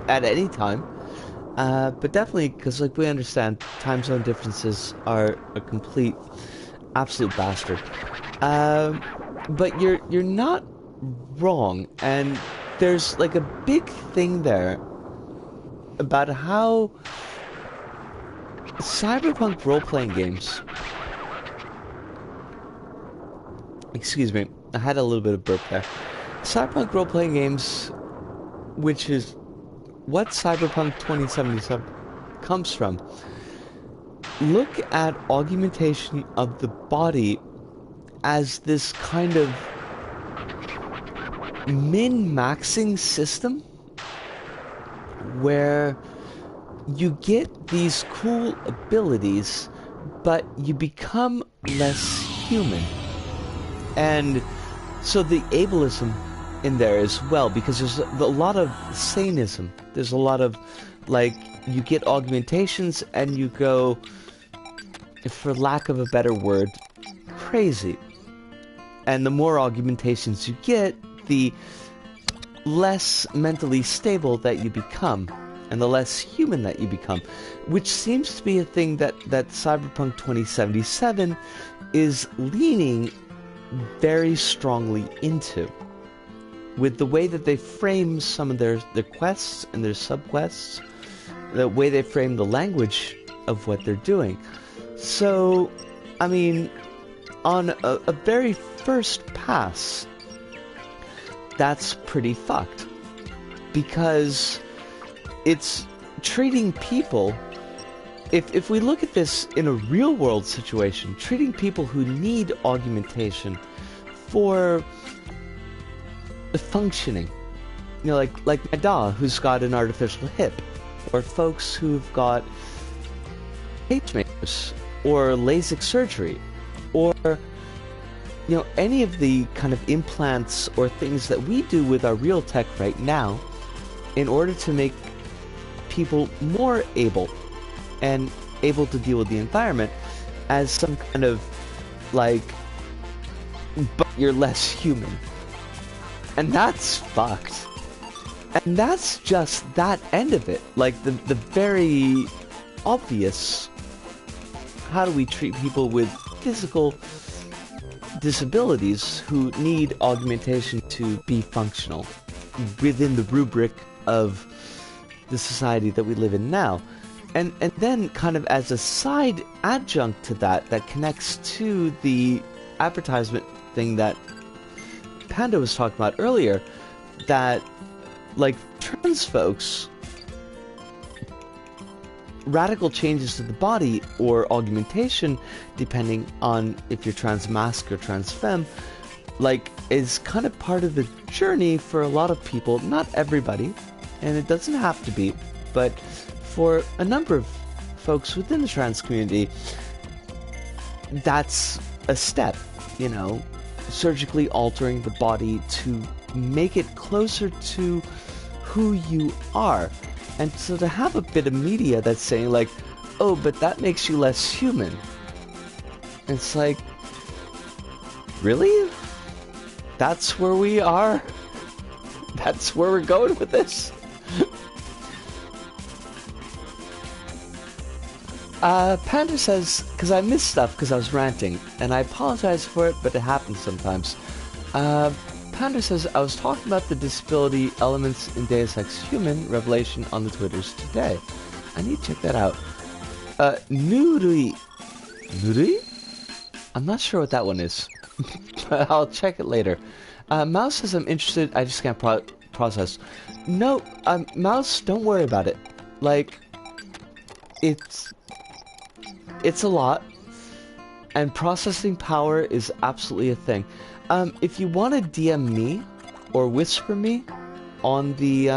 at any time. But definitely, because, like, we understand time zone differences are a complete, absolute bastard. But you're not wrong, and there's, like, a big thing there about how Cyberpunk role-playing games... Excuse me, I had a little bit of burp there. Cyberpunk role-playing games which is what Cyberpunk 2077 comes from. Look at augmentation of the body as this kind of min-maxing system where you get these cool abilities, but you become less human. And so the ableism in there as well, because there's a lot of saneism. There's a lot of, like, you get augmentations and you go, for lack of a better word, crazy. And the more augmentations you get, the less mentally stable that you become, and the less human that you become, which seems to be a thing that Cyberpunk 2077 is leaning very strongly into, with the way that they frame some of their quests and their subquests, the way they frame the language of what they're doing. So, I mean, on a very first pass, that's pretty fucked, because it's treating people, if we look at this in a real world situation, treating people who need augmentation for functioning, you know, like my dog who's got an artificial hip, or folks who've got pacemakers or LASIK surgery, or, you know, any of the kind of implants or things that we do with our real tech right now in order to make people more able to deal with the environment, as some kind of, like, but you're less human. And that's fucked. And that's just that end of it. Like, the very obvious, how do we treat people with physical disabilities who need augmentation to be functional within the rubric of the society that we live in now. And then, kind of as a side adjunct to that connects to the advertisement thing that Panda was talking about earlier, that, like, trans folks, radical changes to the body or augmentation, depending on if you're trans masc or trans femme, like, is kind of part of the journey for a lot of people. Not everybody, and it doesn't have to be, but for a number of folks within the trans community, that's a step, you know, surgically altering the body to make it closer to who you are. And so to have a bit of media that's saying, like, oh, but that makes you less human. It's like, really? That's where we are? That's where we're going with this? Panda says, because I missed stuff because I was ranting, and I apologize for it, but it happens sometimes. Panda says, I was talking about the disability elements in Deus Ex Human Revelation on the Twitters today. I need to check that out. Nuri? I'm not sure what that one is, but I'll check it later. Mouse says, I'm interested, I just can't process. No, Mouse, don't worry about it. Like, it's a lot, and processing power is absolutely a thing. If you want to DM me or whisper me on the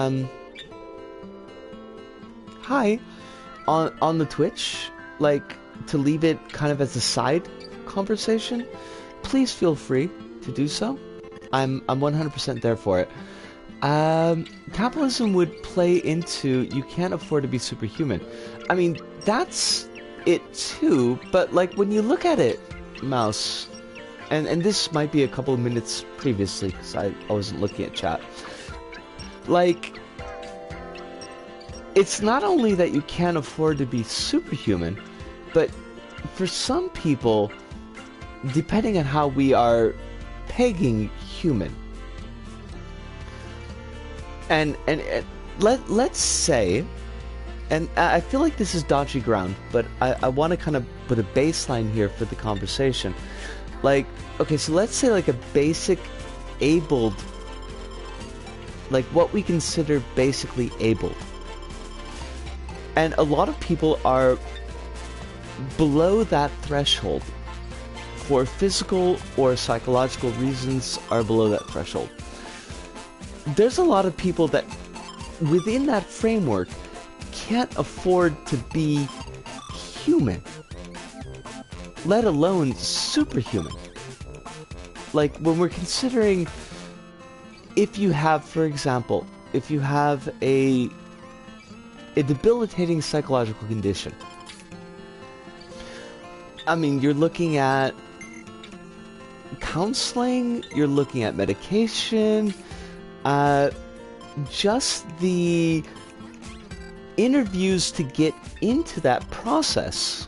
hi on the Twitch, like, to leave it kind of as a side conversation, please feel free to do so. I'm 100% there for it. Capitalism would play into you can't afford to be superhuman. I mean, that's it too, but, like, when you look at it, Mouse, and this might be a couple of minutes previously because I wasn't looking at chat, like, it's not only that you can't afford to be superhuman, but for some people, depending on how we are pegging human, and let's say, and I feel like this is dodgy ground, but I want to kind of put a baseline here for the conversation. Like, okay, so let's say, like, a basic abled, like what we consider basically abled. And a lot of people are below that threshold. For physical or psychological reasons are below that threshold. There's a lot of people that within that framework can't afford to be human, let alone superhuman. Like when we're considering, if you have, for example, if you have a debilitating psychological condition, I mean, you're looking at counseling, you're looking at medication, just the interviews to get into that process.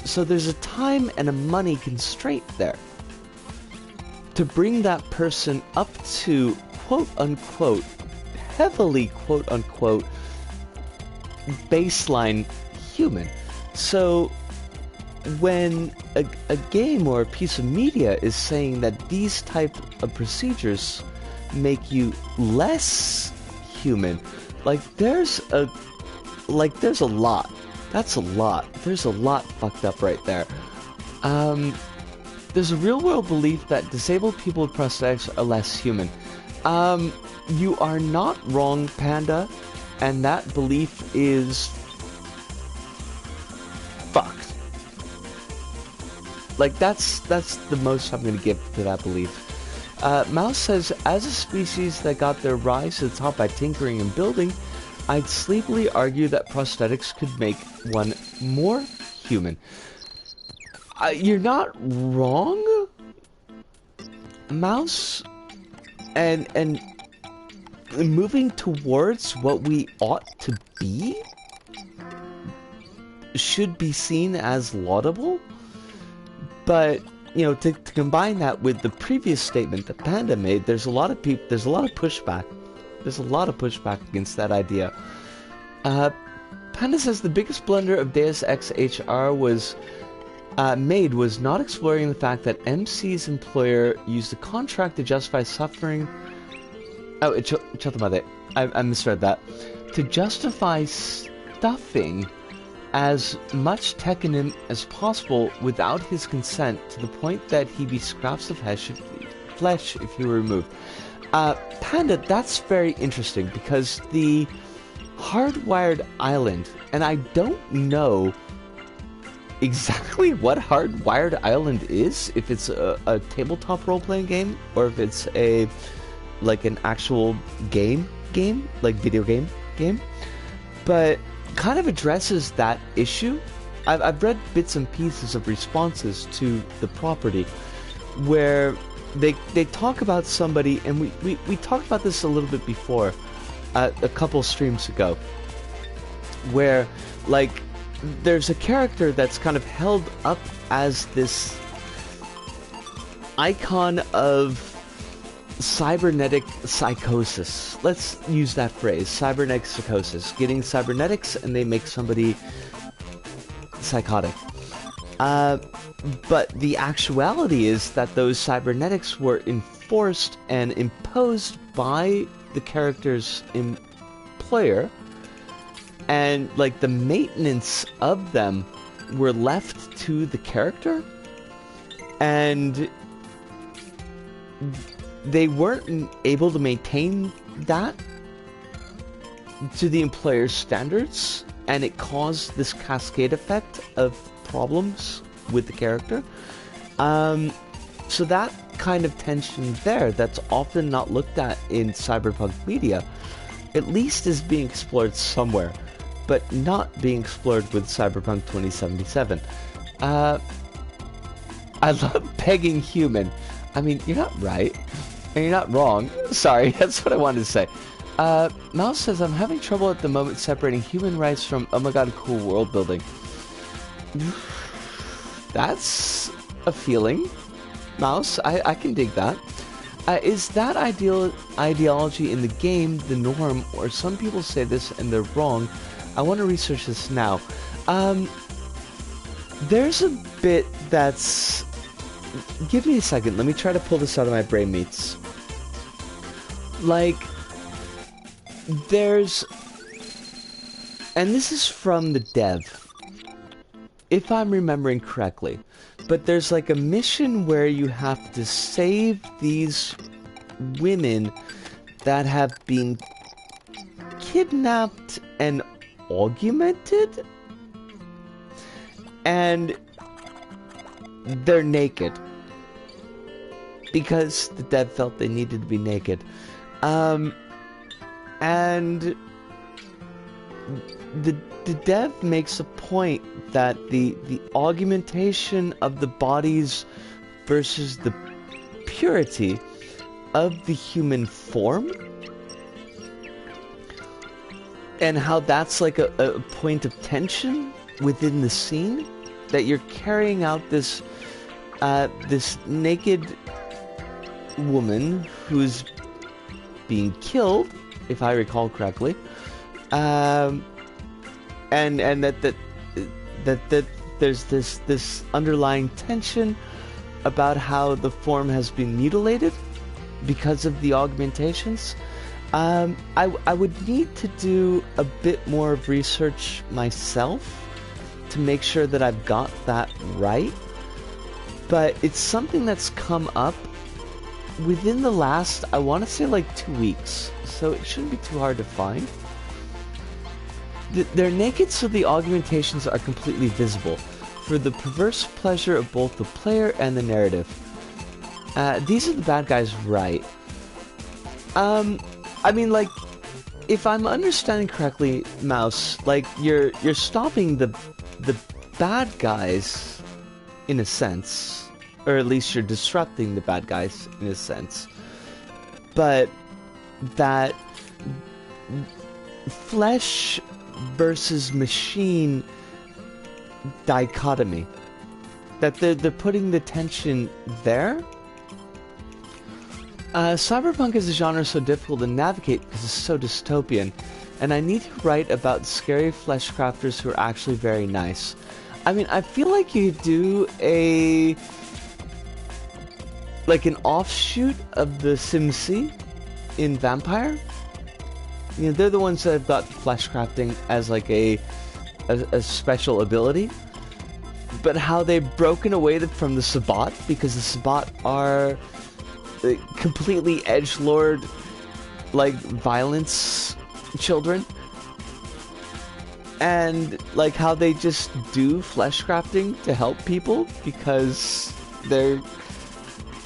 So there's a time and a money constraint there to bring that person up to quote-unquote, heavily quote-unquote, baseline human. So when a game or a piece of media is saying that these type of procedures make you less human, like there's a lot. That's a lot. There's a lot fucked up right there. There's a real-world belief that disabled people with prosthetics are less human. You are not wrong, Panda, and that belief is fucked. Like, that's the most I'm gonna give to that belief. Mouse says, as a species that got their rise to the top by tinkering and building, I'd sleepily argue that prosthetics could make one more human. You're not wrong, Mouse, and moving towards what we ought to be should be seen as laudable. But, you know, to combine that with the previous statement that Panda made, there's a lot of pushback. There's a lot of pushback against that idea. Panda says the biggest blunder of Deus Ex HR was not exploring the fact that MC's employer used a contract to justify suffering. Oh, I misread that. To justify stuffing as much tech in him as possible without his consent, to the point that he be scraps of flesh if he were removed. Panda, that's very interesting, because the Hardwired Island, and I don't know exactly what Hardwired Island is, if it's a tabletop role-playing game, or if it's like an actual game, like video game, but kind of addresses that issue. I've read bits and pieces of responses to the property where they talk about somebody, and we talked about this a little bit before, a couple streams ago, where like there's a character that's kind of held up as this icon of cybernetic psychosis. Let's use that phrase, cybernetic psychosis. Getting cybernetics and they make somebody psychotic. But the actuality is that those cybernetics were enforced and imposed by the character's employer, and like the maintenance of them were left to the character, and they weren't able to maintain that to the employer's standards, and it caused this cascade effect of problems with the character. So that kind of tension there, that's often not looked at in cyberpunk media, at least is being explored somewhere, but not being explored with Cyberpunk 2077. I love pegging human. I mean, you're not right, and you're not wrong. Sorry, that's what I wanted to say. Mouse says, I'm having trouble at the moment separating human rights from, oh my god, cool world building. That's a feeling, Mouse. I can dig that. Is that ideology in the game the norm, or some people say this and they're wrong? I want to research this now. There's a bit that's... Give me a second, let me try to pull this out of my brain meats. Like, there's, and this is from the dev, if I'm remembering correctly, but there's like a mission where you have to save these women that have been kidnapped and augmented, and they're naked because the dev felt they needed to be naked. And the dev makes a point that the augmentation of the bodies versus the purity of the human form, and how that's like a point of tension within the scene, that you're carrying out this this naked woman who's being killed, if I recall correctly, and that there's this underlying tension about how the form has been mutilated because of the augmentations. I would need to do a bit more of research myself to make sure that I've got that right, but it's something that's come up within the last, I want to say, like 2 weeks, so it shouldn't be too hard to find. They're naked, so the augmentations are completely visible, for the perverse pleasure of both the player and the narrative. These are the bad guys, right? I mean, like, if I'm understanding correctly, Mouse, like, you're stopping the bad guys, in a sense, or at least you're disrupting the bad guys, in a sense, but that flesh versus machine dichotomy, that they're putting the tension there. Cyberpunk is a genre so difficult to navigate because it's so dystopian, and I need to write about scary flesh crafters who are actually very nice. I mean, I feel like you do an offshoot of the SimC in Vampire. You know, they're the ones that have got flesh crafting as like a special ability, but how they've broken away from the Sabbat, because the Sabbat are completely edgelord, like, violence children, and like how they just do flesh crafting to help people because they're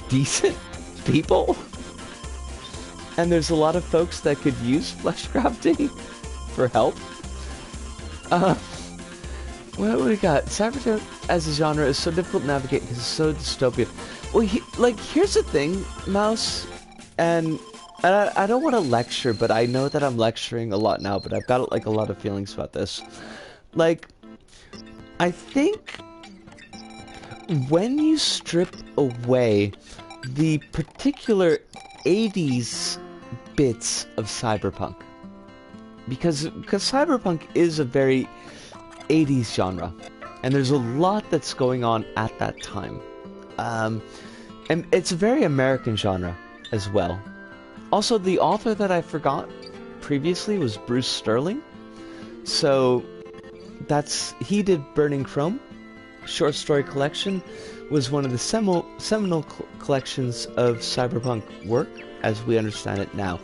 decent people, and there's a lot of folks that could use flesh crafting for help. What do we got? Cyberpunk as a genre is so difficult to navigate because it's so dystopian. Well, here's the thing, Mouse, and I don't want to lecture, but I know that I'm lecturing a lot now, but I've got like a lot of feelings about this. Like, I think when you strip away the particular 80s bits of Cyberpunk, because Cyberpunk is a very 80s genre, and there's a lot that's going on at that time. And it's a very American genre as well. Also, the author that I forgot previously was Bruce Sterling. So he did Burning Chrome. Short story collection was one of the seminal collections of cyberpunk work as we understand it now.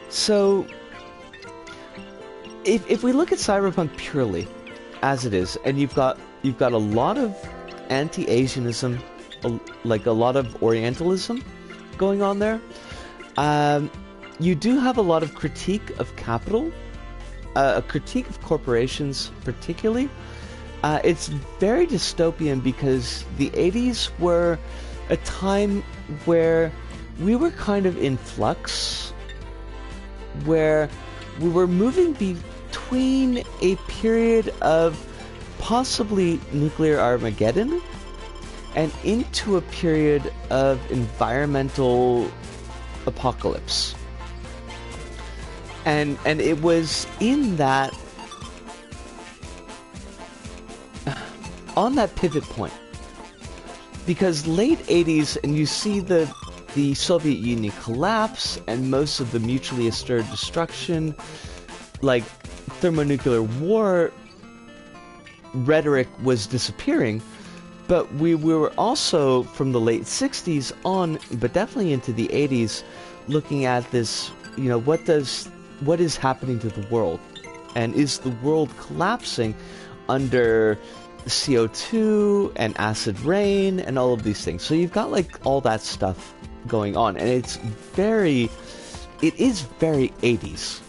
So if we look at cyberpunk purely as it is, and you've got a lot of anti-Asianism, like a lot of Orientalism going on there. You do have a lot of critique of capital, a critique of corporations particularly. It's very dystopian because the 80s were a time where we were kind of in flux, where we were moving between a period of possibly nuclear Armageddon and into a period of environmental apocalypse. And it was in that, on that pivot point, because late 80s, and you see the the Soviet Union collapse and most of the mutually assured destruction, like thermonuclear war rhetoric was disappearing, but we were also from the late 60s on, but definitely into the 80s, looking at this, you know, what is happening to the world, and is the world collapsing under CO2 and acid rain and all of these things. So you've got like all that stuff going on, and it is very 80s.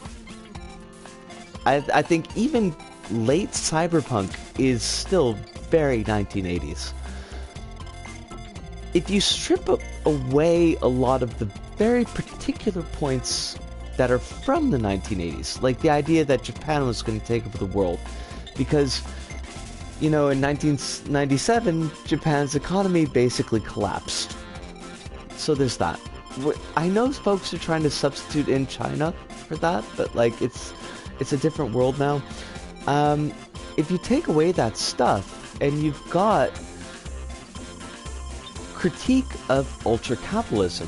I think even late cyberpunk is still very 1980s. If you strip away a lot of the very particular points that are from the 1980s, like the idea that Japan was going to take over the world, because, you know, in 1997, Japan's economy basically collapsed. So there's that. I know folks are trying to substitute in China for that, but like it's a different world now. If you take away that stuff, and you've got critique of ultra-capitalism,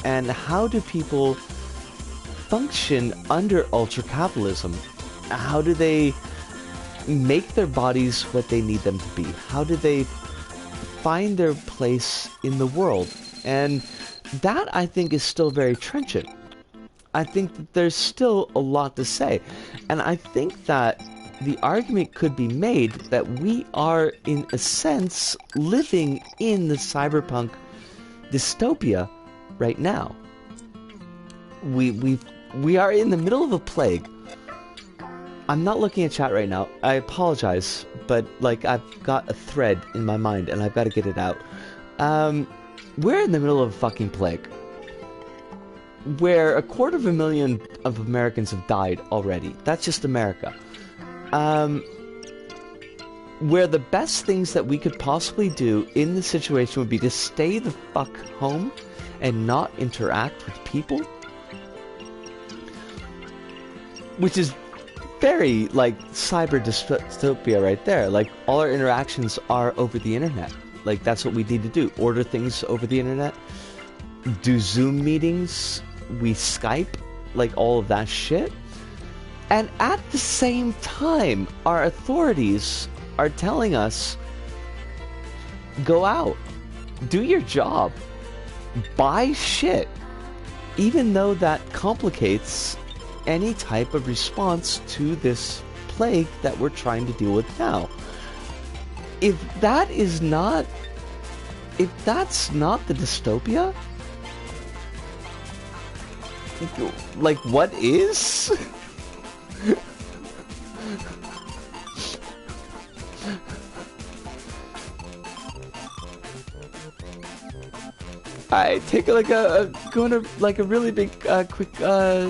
and how do people function under ultra-capitalism? How do they make their bodies what they need them to be? How do they find their place in the world? And that, I think, is still very trenchant. I think that there's still a lot to say. And I think that the argument could be made that we are, in a sense, living in the cyberpunk dystopia right now. We are in the middle of a plague. I'm not looking at chat right now. I apologize, but like I've got a thread in my mind and I've got to get it out. We're in the middle of a fucking plague, where 250,000 of Americans have died already. That's just America. Where the best things that we could possibly do in this situation would be to stay the fuck home and not interact with people, which is very like cyber dystopia right there. Like all our interactions are over the internet. Like that's what we need to do. Order things over the internet, do Zoom meetings, we Skype, like all of that shit. And at the same time, our authorities are telling us, go out, do your job, buy shit, even though that complicates any type of response to this plague that we're trying to deal with now. If that's not the dystopia, like what is? I take like a really big quick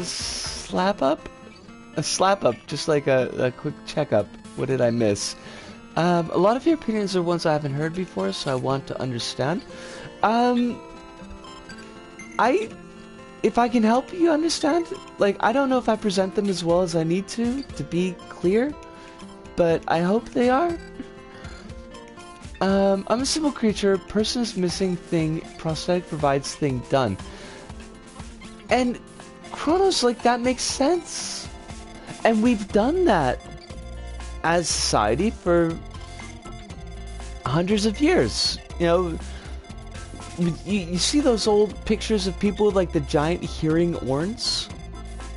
slap up, just like a quick checkup. What did I miss? A lot of your opinions are ones I haven't heard before, so I want to understand. If I can help you understand, like, I don't know if I present them as well as I need to be clear, but I hope they are. I'm a simple creature, person is missing thing, prosthetic provides thing done. And Chronos, like, that makes sense. And we've done that as society for hundreds of years. You know, you see those old pictures of people with like the giant hearing horns?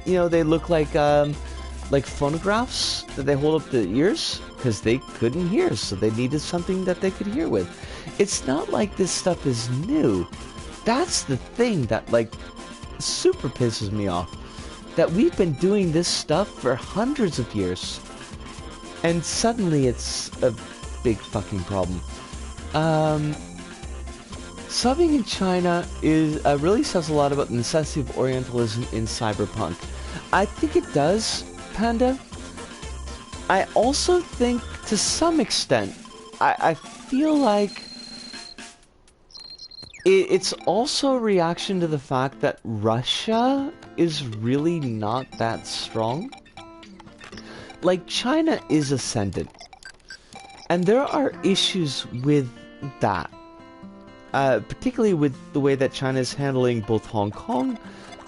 You know, they look like phonographs that they hold up the ears because they couldn't hear, so they needed something that they could hear with. It's not like this stuff is new. That's the thing that like super pisses me off. That we've been doing this stuff for hundreds of years, and suddenly it's a big fucking problem. Subbing in China really says a lot about the necessity of Orientalism in cyberpunk. I think it does, Panda. I also think, to some extent, I feel like it's also a reaction to the fact that Russia is really not that strong. Like, China is ascendant, and there are issues with that. particularly with the way that China is handling both Hong Kong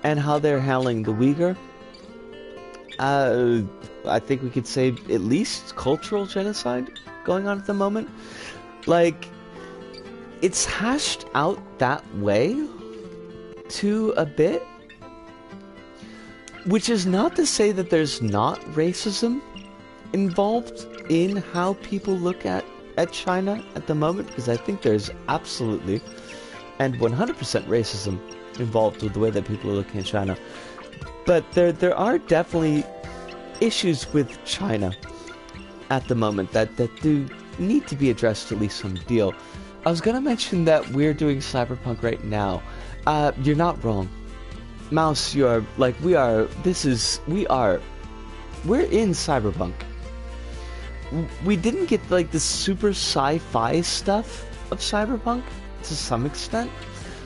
and how they're handling the Uyghur. I think we could say at least cultural genocide going on at the moment. Like, it's hashed out that way to a bit, which is not to say that there's not racism involved in how people look at China at the moment, because I think there's absolutely and 100% racism involved with the way that people are looking at China. But there are definitely issues with China at the moment that do need to be addressed to at least some deal. I was gonna mention that we're doing Cyberpunk right now. You're not wrong. Mouse, you are, like, we're in Cyberpunk. We didn't get, like, the super sci-fi stuff of Cyberpunk, to some extent.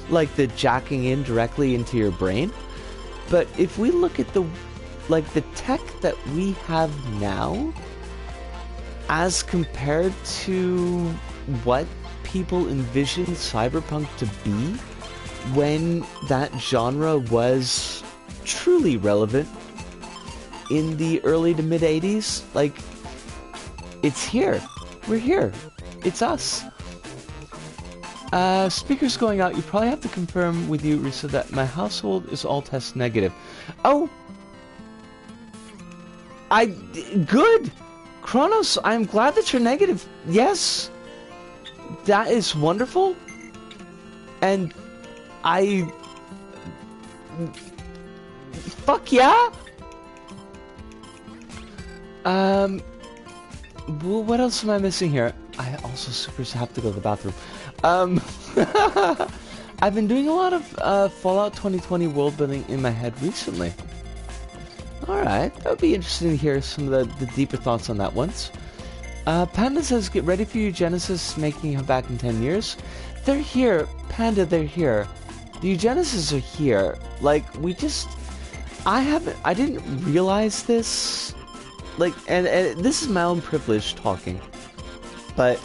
Like, the jacking in directly into your brain. But if we look at the tech that we have now, as compared to what people envisioned Cyberpunk to be when that genre was truly relevant in the early to mid 80s, like, it's here. We're here. It's us. Speakers going out. You probably have to confirm with you, Risa, that my household is all test negative. Oh! Good! Kronos, I'm glad that you're negative. Yes! That is wonderful. And fuck yeah! Well, what else am I missing here? I also super have to go to the bathroom. I've been doing a lot of Fallout 2020 world building in my head recently. Alright, that would be interesting to hear some of the deeper thoughts on that once. Panda says, get ready for your Genesis making her back in 10 years. They're here. Panda, they're here. The Eugenicists are here. Like, I didn't realize this. Like, and this is my own privilege talking. But,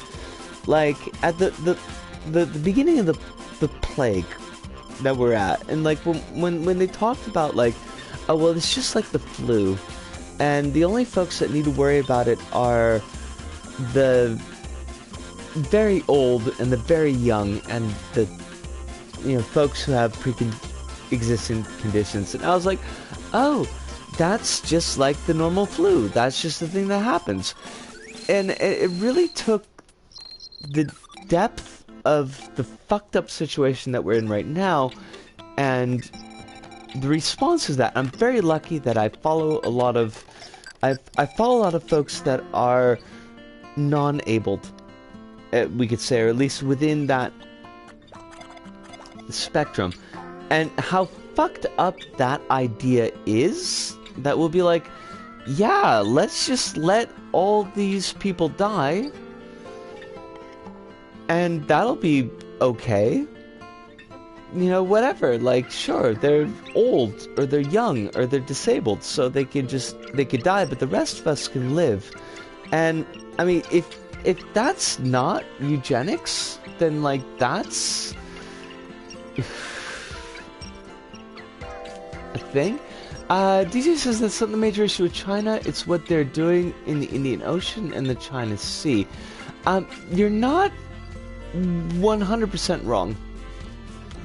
like, at the beginning of the plague that we're at, and like when they talked about, like, oh well, it's just like the flu, and the only folks that need to worry about it are the very old and the very young and the folks who have pre-existing conditions. And I was like, oh, that's just like the normal flu. That's just the thing that happens. And it really took the depth of the fucked up situation that we're in right now and the response is that I'm very lucky that I follow a lot of folks that are non-abled, we could say, or at least within that spectrum. And how fucked up that idea is, that will be like, yeah, let's just let all these people die and that'll be okay. Whatever, like, sure, they're old, or they're young, or they're disabled, so they could die, but the rest of us can live. And, I mean, if that's not eugenics, then, like, that's a thing. DJ says that's not the major issue with China, it's what they're doing in the Indian Ocean and the China Sea. You're not 100% wrong,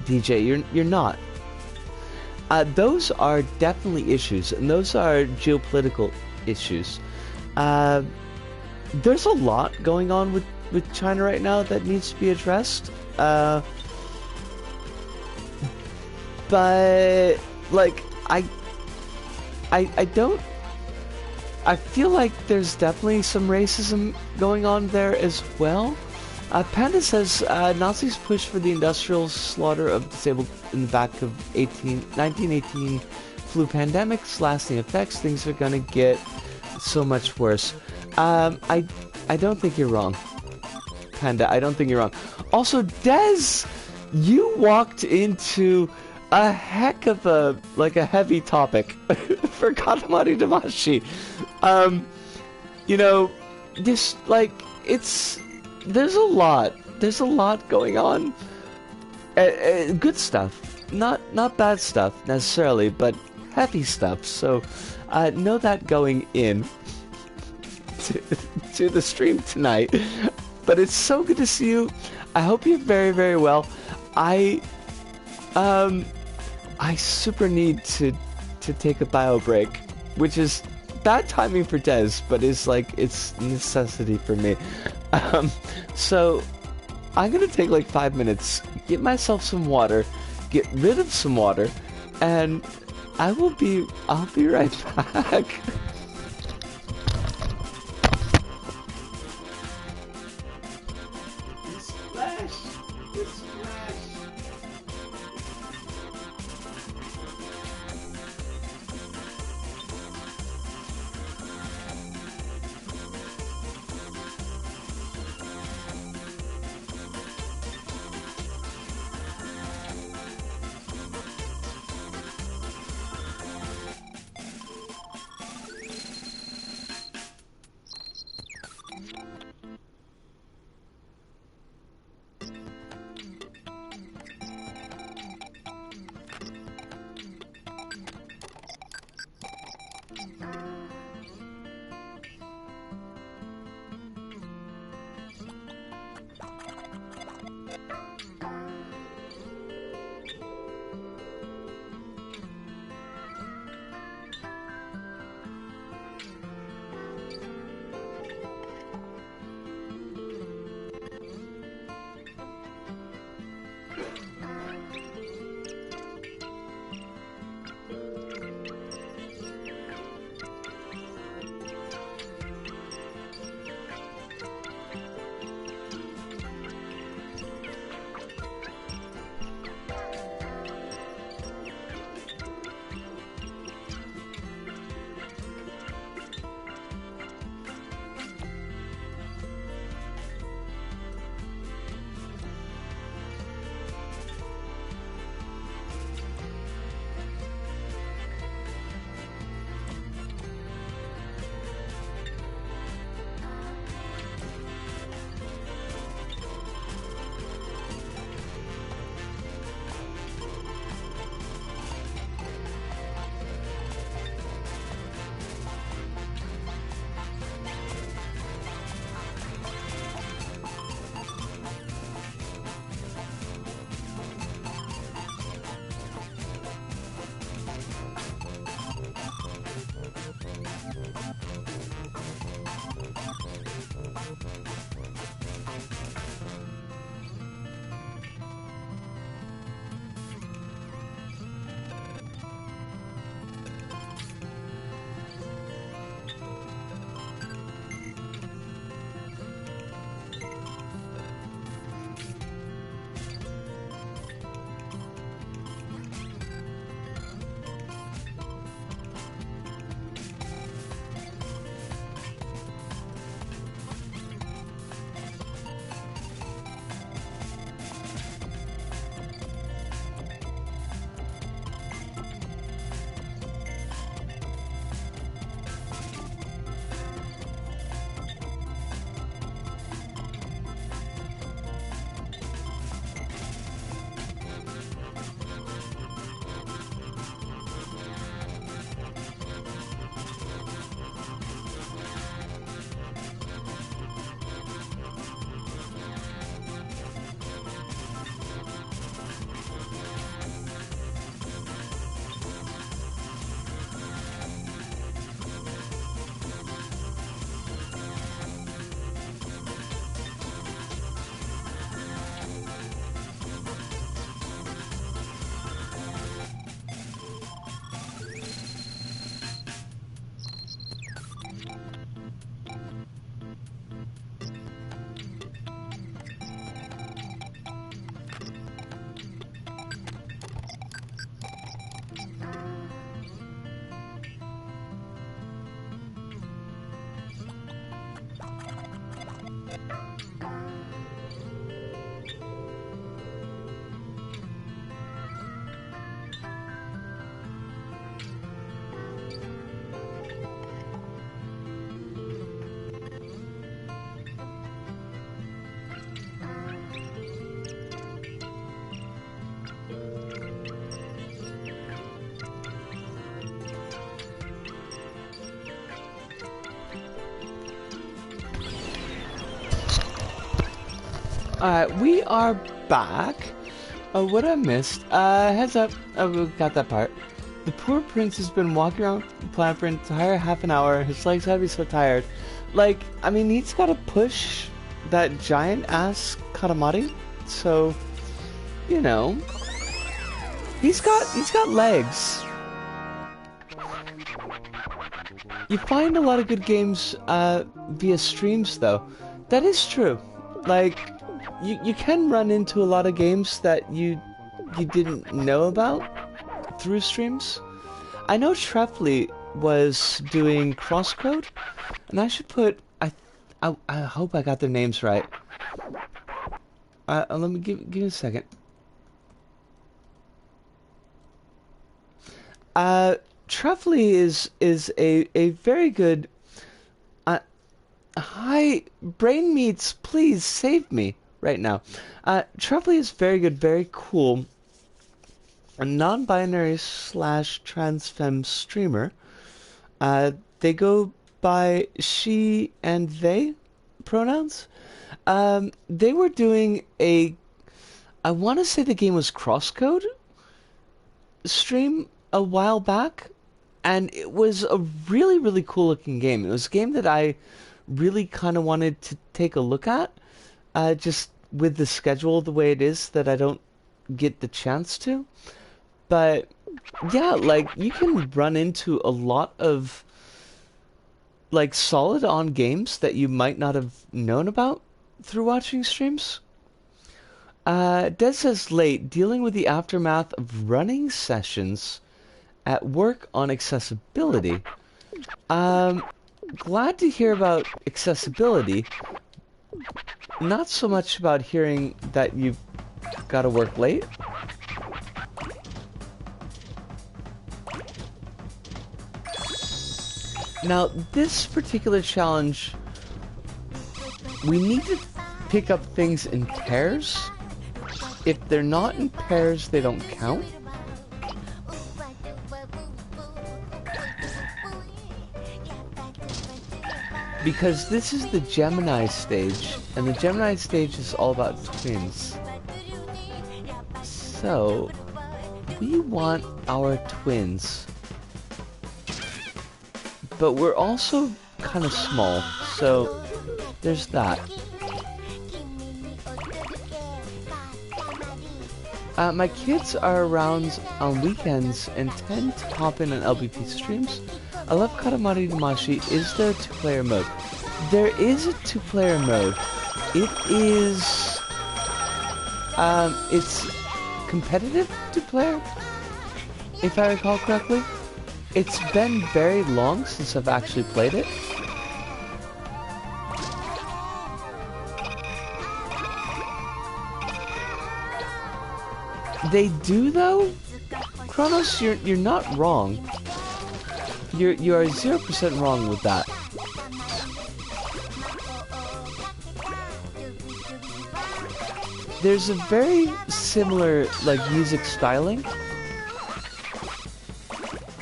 DJ, you're not. Those are definitely issues, and those are geopolitical issues. There's a lot going on with China right now that needs to be addressed. But, like, I feel like there's definitely some racism going on there as well. Panda says, Nazis pushed for the industrial slaughter of disabled in the back of 1918 flu pandemics, lasting effects. Things are gonna get so much worse. I don't think you're wrong, Panda. I don't think you're wrong. Also, Dez, you walked into a heck of a heavy topic for Katamari Damashii. There's a lot going on Good stuff. Not bad stuff necessarily, but heavy stuff. So know that going in to, to the stream tonight. But it's so good to see you. I hope you're very, very well. I super need to take a bio break, which is bad timing for Des, but it's like it's necessity for me. So I'm gonna take like 5 minutes, get myself some water, get rid of some water, and I'll be right back. Alright, we are back. What I missed? Heads up. Oh, we got that part. The poor prince has been walking around the planet for an entire half an hour. His legs gotta be so tired. Like, I mean, he's gotta push that giant-ass Katamari. So, you know, he's got legs. You find a lot of good games via streams, though. That is true. Like, you can run into a lot of games that you didn't know about through streams. I know Treffley was doing Crosscode, and I should put I hope I got their names right. Let me give me a second. Treffley is a very good. Hi, Brain Meats, please save me right now. Treffley is very good, very cool. A non-binary / trans femme streamer. They go by she and they pronouns. They were doing I want to say the game was Crosscode stream a while back, and it was a really, really cool looking game. It was a game that I really kind of wanted to take a look at, just with the schedule the way it is that I don't get the chance to. But yeah, like, you can run into a lot of like solid on games that you might not have known about through watching streams. Des says late, dealing with the aftermath of running sessions at work on accessibility. Glad to hear about accessibility. Not so much about hearing that you've got to work late. Now, this particular challenge, we need to pick up things in pairs. If they're not in pairs, they don't count. Because this is the Gemini stage, and the Gemini stage is all about twins. So, we want our twins. But we're also kind of small, so there's that. My kids are around on weekends and tend to pop in on LBP streams. I love Katamari Damashii. Is there a 2-player mode? There is a 2-player mode. It is... it's competitive 2-player, if I recall correctly. It's been very long since I've actually played it. They do, though. Kronos, you're not wrong. You are 0% wrong with that. There's a very similar, like, music styling.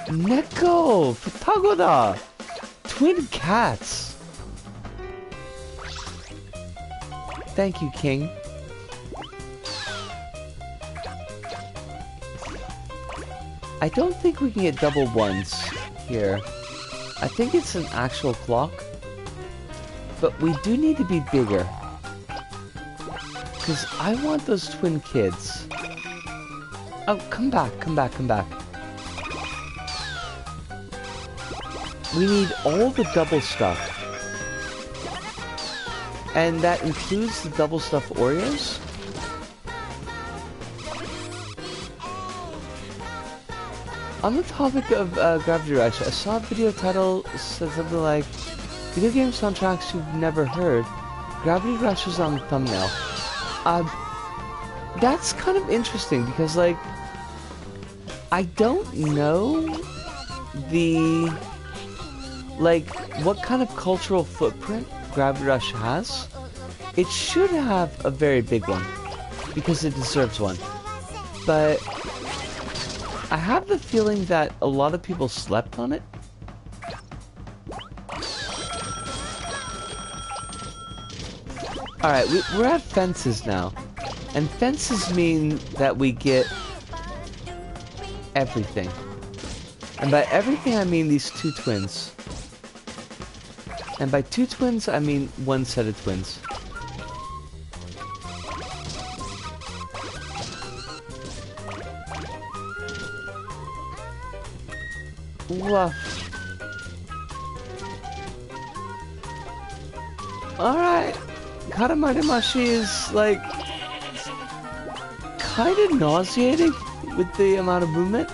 Neko! Futagoda! Twin cats! Thank you, King. I don't think we can get double ones here. I think it's an actual clock. But we do need to be bigger. Because I want those twin kids. Oh, come back, come back, come back. We need all the double stuff. And that includes the double stuffed Oreos. On the topic of Gravity Rush, I saw a video title said something like, video game soundtracks you've never heard. Gravity Rush was on the thumbnail. That's kind of interesting because, like, I don't know what kind of cultural footprint Gravity Rush has. It should have a very big one because it deserves one. But I have the feeling that a lot of people slept on it. Alright, we're at fences now. And fences mean that we get everything. And by everything I mean these two twins. And by two twins I mean one set of twins. Woof. Alright. Katamari Damashii is, like, kinda nauseating with the amount of movement.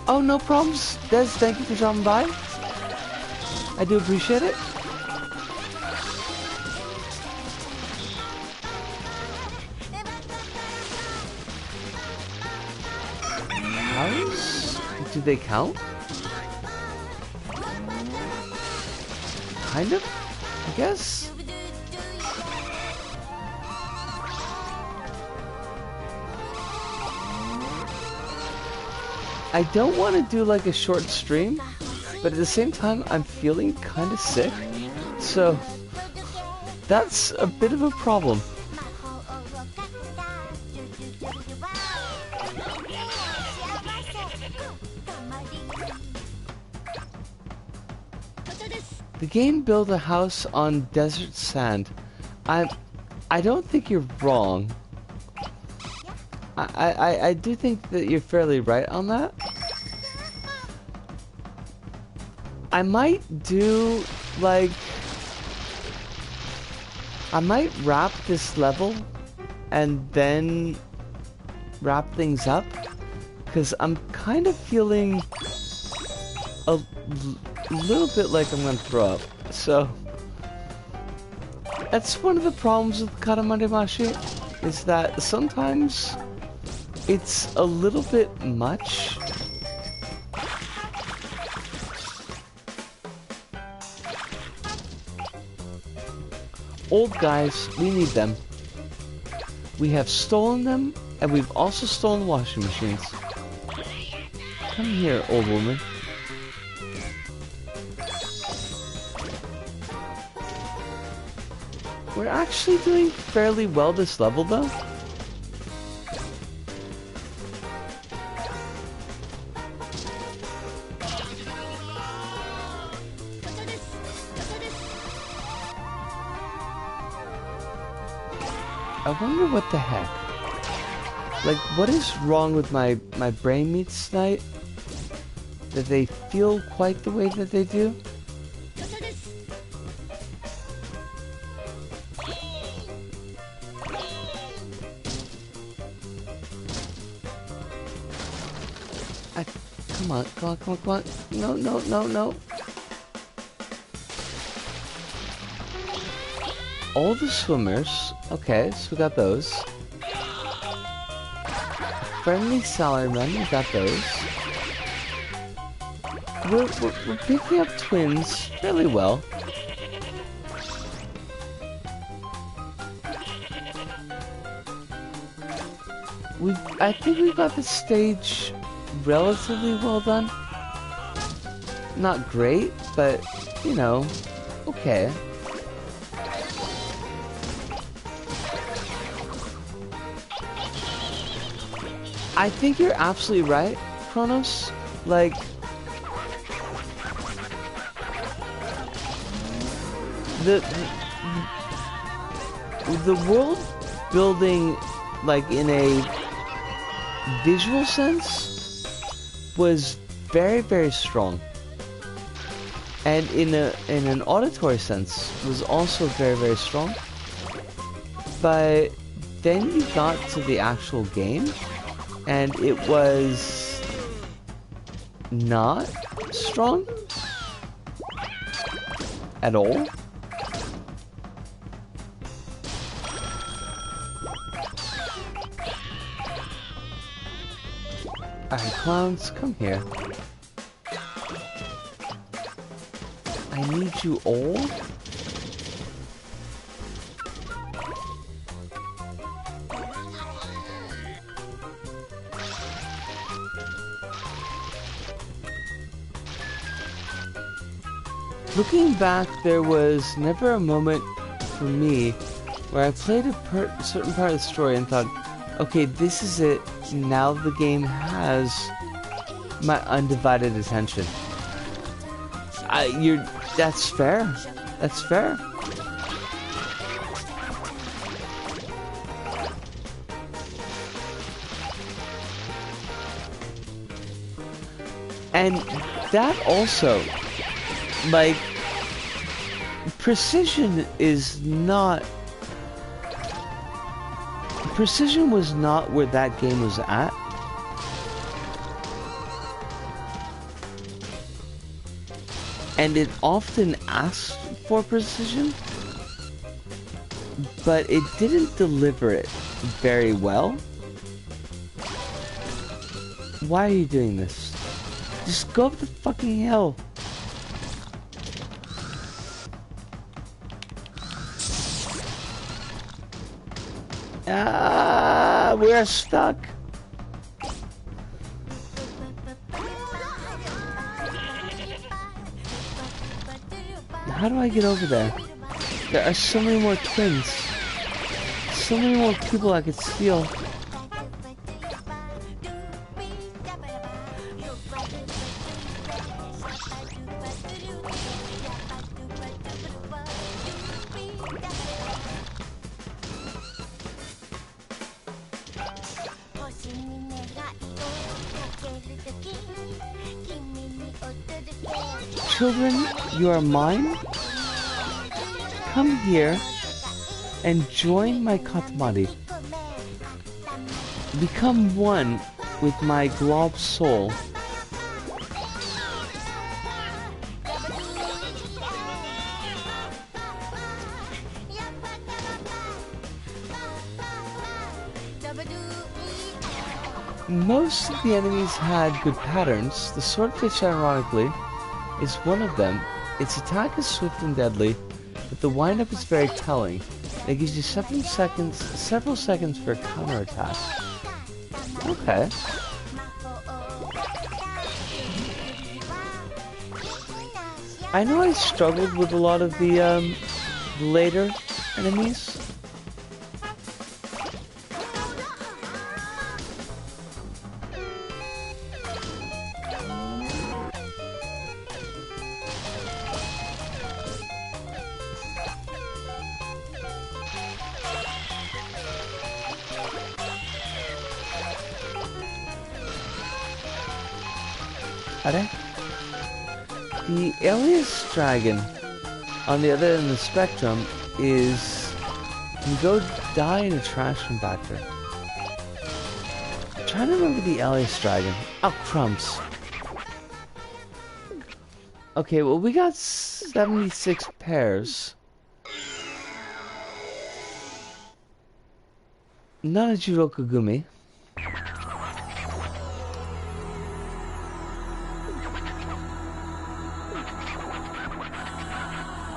Oh, no problems. Des, thank you for dropping by. I do appreciate it. House? Do they count? Kind of, I guess. I don't want to do like a short stream, but at the same time I'm feeling kind of sick, so that's a bit of a problem. The game built a house on desert sand. I don't think you're wrong. I do think that you're fairly right on that. I might do, like... I might wrap this level and then wrap things up, because I'm kind of feeling a little bit like I'm gonna throw up. So that's one of the problems with Katamari Damashii, is that sometimes it's a little bit much. Old guys, we need them. We have stolen them, and we've also stolen washing machines. Come here, old woman. We're actually doing fairly well this level, though. I wonder what the heck. Like, what is wrong with my brain meats tonight? That they feel quite the way that they do? Come on, come on, come on, come on. No, no, no, no. All the swimmers. Okay, so we got those. Friendly salaryman, we got those. We're picking up twins really well. I think we got the stage relatively well done. Not great, but, you know, okay. I think you're absolutely right, Kronos. Like, the world building, like, in a visual sense was very, very strong, and in an auditory sense was also very, very strong. But then you got to the actual game, and it was not strong at all. Alright, clowns, come here. I need you all? Looking back, there was never a moment for me where I played a certain part of the story and thought, okay, this is it. Now the game has my undivided attention. That's fair. That's fair. And that also, like, precision was not where that game was at. And it often asked for precision, but it didn't deliver it very well. Why are you doing this? Just go up the fucking hill. Ah, we're stuck. How do I get over there? There are so many more twins. So many more people I could steal. Children, you are mine. Come here and join my Katamari. Become one with my glob soul. Most of the enemies had good patterns. The swordfish, ironically, is one of them. Its attack is swift and deadly, but the windup is very telling. It gives you several seconds for a counterattack. Okay. I know I struggled with a lot of the later enemies. The alias dragon on the other end of the spectrum can go die in a trash compactor. I'm trying to remember the alias dragon. Oh, crumbs. Okay, well, we got 76 pairs. Not a Jirokugumi.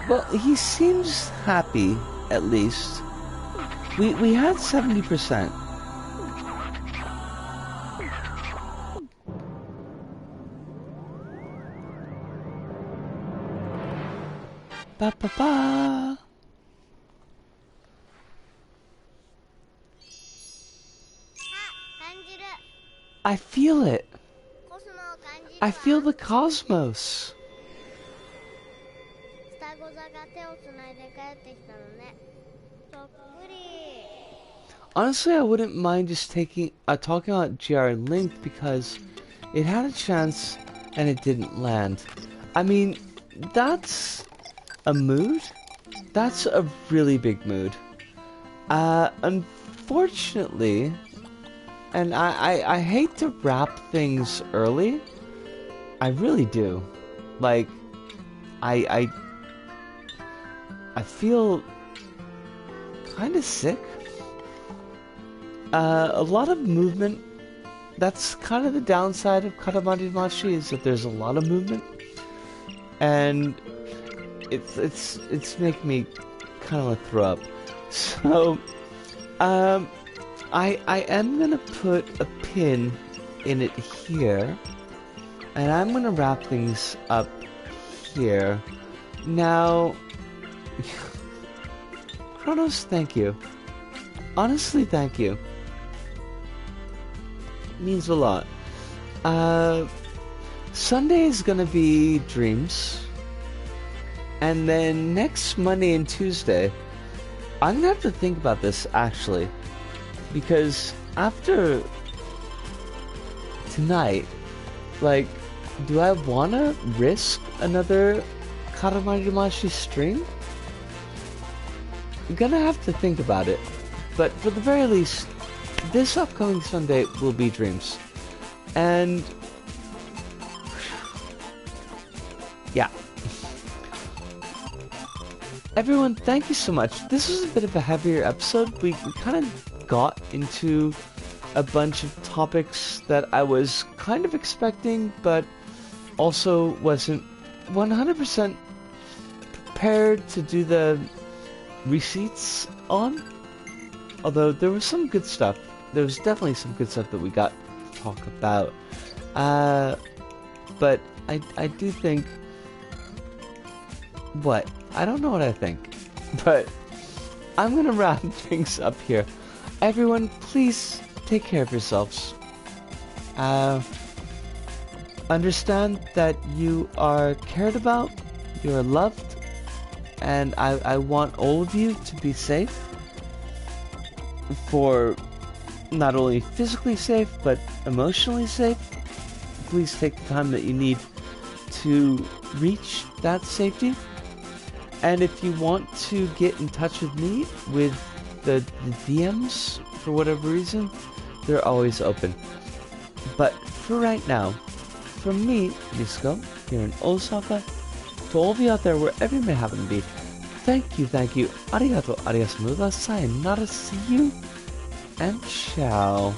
Well, he seems happy, at least. We had 70%. Ba ba ba. I feel it. I feel the cosmos. Honestly, I wouldn't mind just talking about GR Linked because it had a chance and it didn't land. I mean, that's a mood. That's a really big mood. Unfortunately, and I hate to wrap things early. I really do. Like, I feel kind of sick. A lot of movement. That's kind of the downside of Katamari Damashii, is that there's a lot of movement, and it's making me kind of want to throw up. So, I am gonna put a pin in it here, and I'm gonna wrap things up here. Now, Chronos, thank you. Honestly, thank you. Means a lot. Sunday is gonna be Dreams. And then next Monday and Tuesday, I'm gonna have to think about this, actually. Because after tonight, like, do I wanna risk another Katamari Damashii stream? I'm gonna have to think about it. But for the very least, this upcoming Sunday will be Dreams. And yeah. Everyone, thank you so much. This was a bit of a heavier episode. We kind of got into a bunch of topics that I was kind of expecting, but also wasn't 100% prepared to do the receipts on. Although there was some good stuff. There was definitely some good stuff that we got to talk about. But I do think... What? I don't know what I think. But I'm gonna wrap things up here. Everyone, please take care of yourselves. Understand that you are cared about, you are loved, and I want all of you to be safe. For not only physically safe, but emotionally safe. Please take the time that you need to reach that safety. And if you want to get in touch with me with the DMs, for whatever reason, they're always open. But for right now, from me, Risco, here in Osaka, to all of you out there, wherever you may happen to be, thank you, arigato, arigato, sayonara, see you, and ciao.